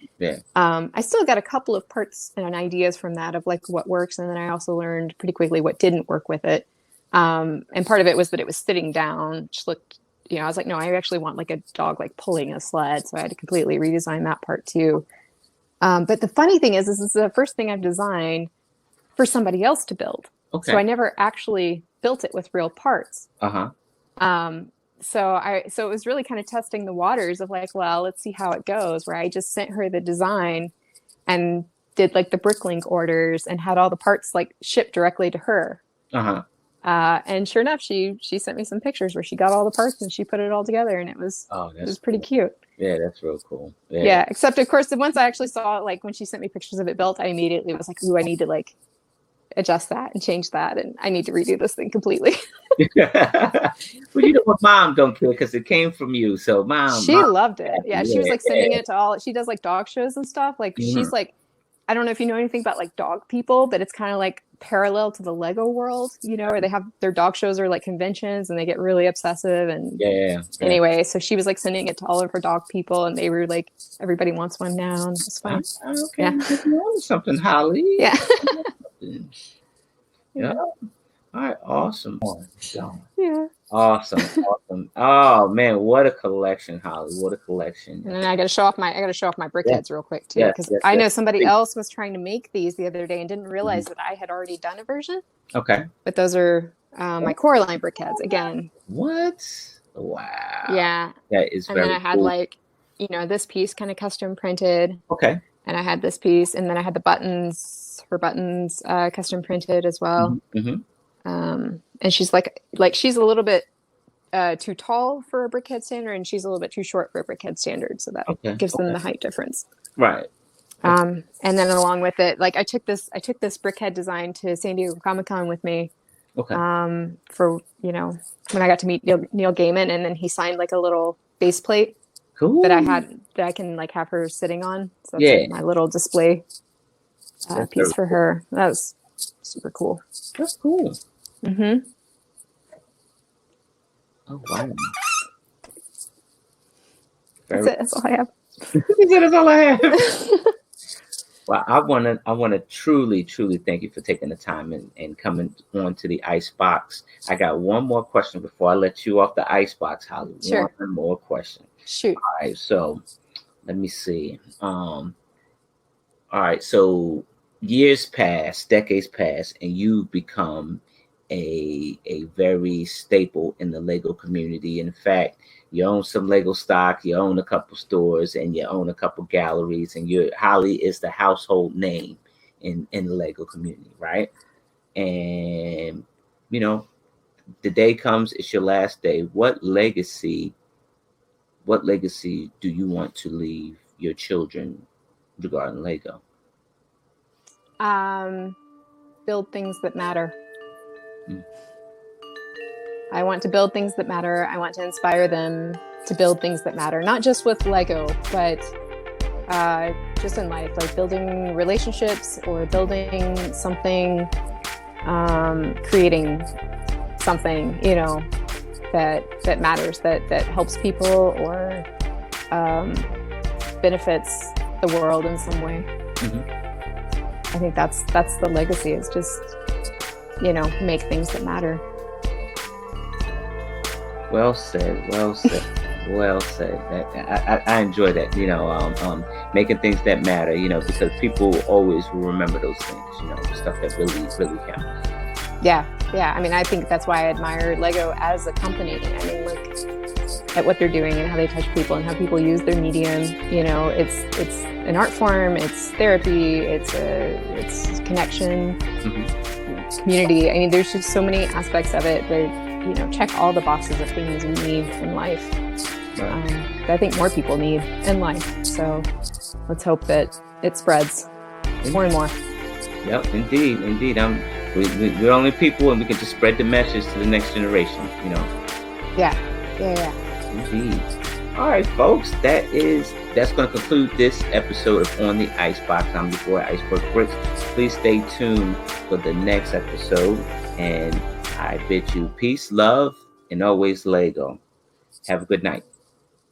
[SPEAKER 2] I still got a couple of parts and ideas from that of like what works. And then I also learned pretty quickly what didn't work with it. And part of it was that it was sitting down, which looked, I was like, no, I actually want like a dog like pulling a sled. So I had to completely redesign that part too. But the funny thing is, this is the first thing I've designed for somebody else to build. Okay. So I never actually built it with real parts. Uh-huh. So it was really kind of testing the waters of like, well, let's see how it goes, where I just sent her the design and did like the bricklink orders and had all the parts like shipped directly to her. Uh-huh. And sure enough, she sent me some pictures where she got all the parts and she put it all together, and it was pretty cute.
[SPEAKER 1] Yeah, that's real cool.
[SPEAKER 2] Yeah, except of course, once I actually saw it, like when she sent me pictures of it built, I immediately was like, ooh, I need to like adjust that and change that, and I need to redo this thing completely.
[SPEAKER 1] Well, you know what, Mom don't care because it came from you. So Mom
[SPEAKER 2] loved it. Yeah, she was like sending it to all. She does like dog shows and stuff. Like she's like, I don't know if you know anything about like dog people, but it's kind of like parallel to the Lego world, where they have their dog shows or like conventions and they get really obsessive. And anyway, so she was like sending it to all of her dog people, and they were like, everybody wants one now. And it's fine.
[SPEAKER 1] Okay. Yeah. Something, Holly.
[SPEAKER 2] Yeah.
[SPEAKER 1] Yeah. All right. Awesome.
[SPEAKER 2] Yeah.
[SPEAKER 1] Awesome. Oh man, what a collection, Holly! What a collection!
[SPEAKER 2] And then I got to show off my brickheads real quick too, because I know somebody else was trying to make these the other day and didn't realize that I had already done a version.
[SPEAKER 1] Okay.
[SPEAKER 2] But those are my Coraline brickheads again.
[SPEAKER 1] What? Wow.
[SPEAKER 2] Yeah.
[SPEAKER 1] That is.
[SPEAKER 2] And then I had like, this piece kind of custom printed.
[SPEAKER 1] Okay.
[SPEAKER 2] And I had this piece, and then I had the buttons custom printed as well. Mm-hmm. And she's like she's a little bit too tall for a brickhead standard, and she's a little bit too short for a brickhead standard, so that gives them the height difference.
[SPEAKER 1] Right.
[SPEAKER 2] And then along with it, like I took this brickhead design to San Diego Comic-Con with me. Okay. For when I got to meet Neil Gaiman, and then he signed like a little base plate. Cool. That I can like have her sitting on. So that's like my little display piece for her. That was super cool.
[SPEAKER 1] That's cool.
[SPEAKER 2] Mm-hmm.
[SPEAKER 1] Oh wow.
[SPEAKER 2] That's it. That's all I have.
[SPEAKER 1] That's all I have. Well, I wanna truly thank you for taking the time and coming on to the Icebox. I got one more question before I let you off the Icebox, Holly.
[SPEAKER 2] Sure.
[SPEAKER 1] One more question.
[SPEAKER 2] Shoot.
[SPEAKER 1] All right, so let me see. All right, so years pass, decades pass, and you become a very staple in the Lego community. In fact, you own some Lego stock, you own a couple stores, and you own a couple galleries, and Holly is the household name in the Lego community, right? And the day comes, it's your last day. What legacy do you want to leave your children regarding Lego?
[SPEAKER 2] Build things that matter. I want to build things that matter. I want to inspire them to build things that matter, not just with Lego, but just in life, like building relationships or building something, creating something, that matters, that helps people or benefits the world in some way.
[SPEAKER 1] Mm-hmm.
[SPEAKER 2] I think that's the legacy, is just, make things that matter.
[SPEAKER 1] Well said. Well said. Well said. I enjoy that. Making things that matter. Because people always will remember those things. Stuff that really, really counts.
[SPEAKER 2] Yeah. I mean, I think that's why I admire Lego as a company. I mean, look at what they're doing and how they touch people and how people use their medium. It's an art form. It's therapy. It's connection, community. I mean, there's just so many aspects of it that check all the boxes of things you need in life. That I think more people need in life. So let's hope that it spreads more and more.
[SPEAKER 1] Yep, indeed. We're only people, and we can just spread the message to the next generation.
[SPEAKER 2] Yeah.
[SPEAKER 1] Indeed. All right, folks. That's going to conclude this episode of On the Icebox. I'm your boy Iceberg Bricks. Please stay tuned for the next episode, and I bid you peace, love, and always Lego. Have a good night.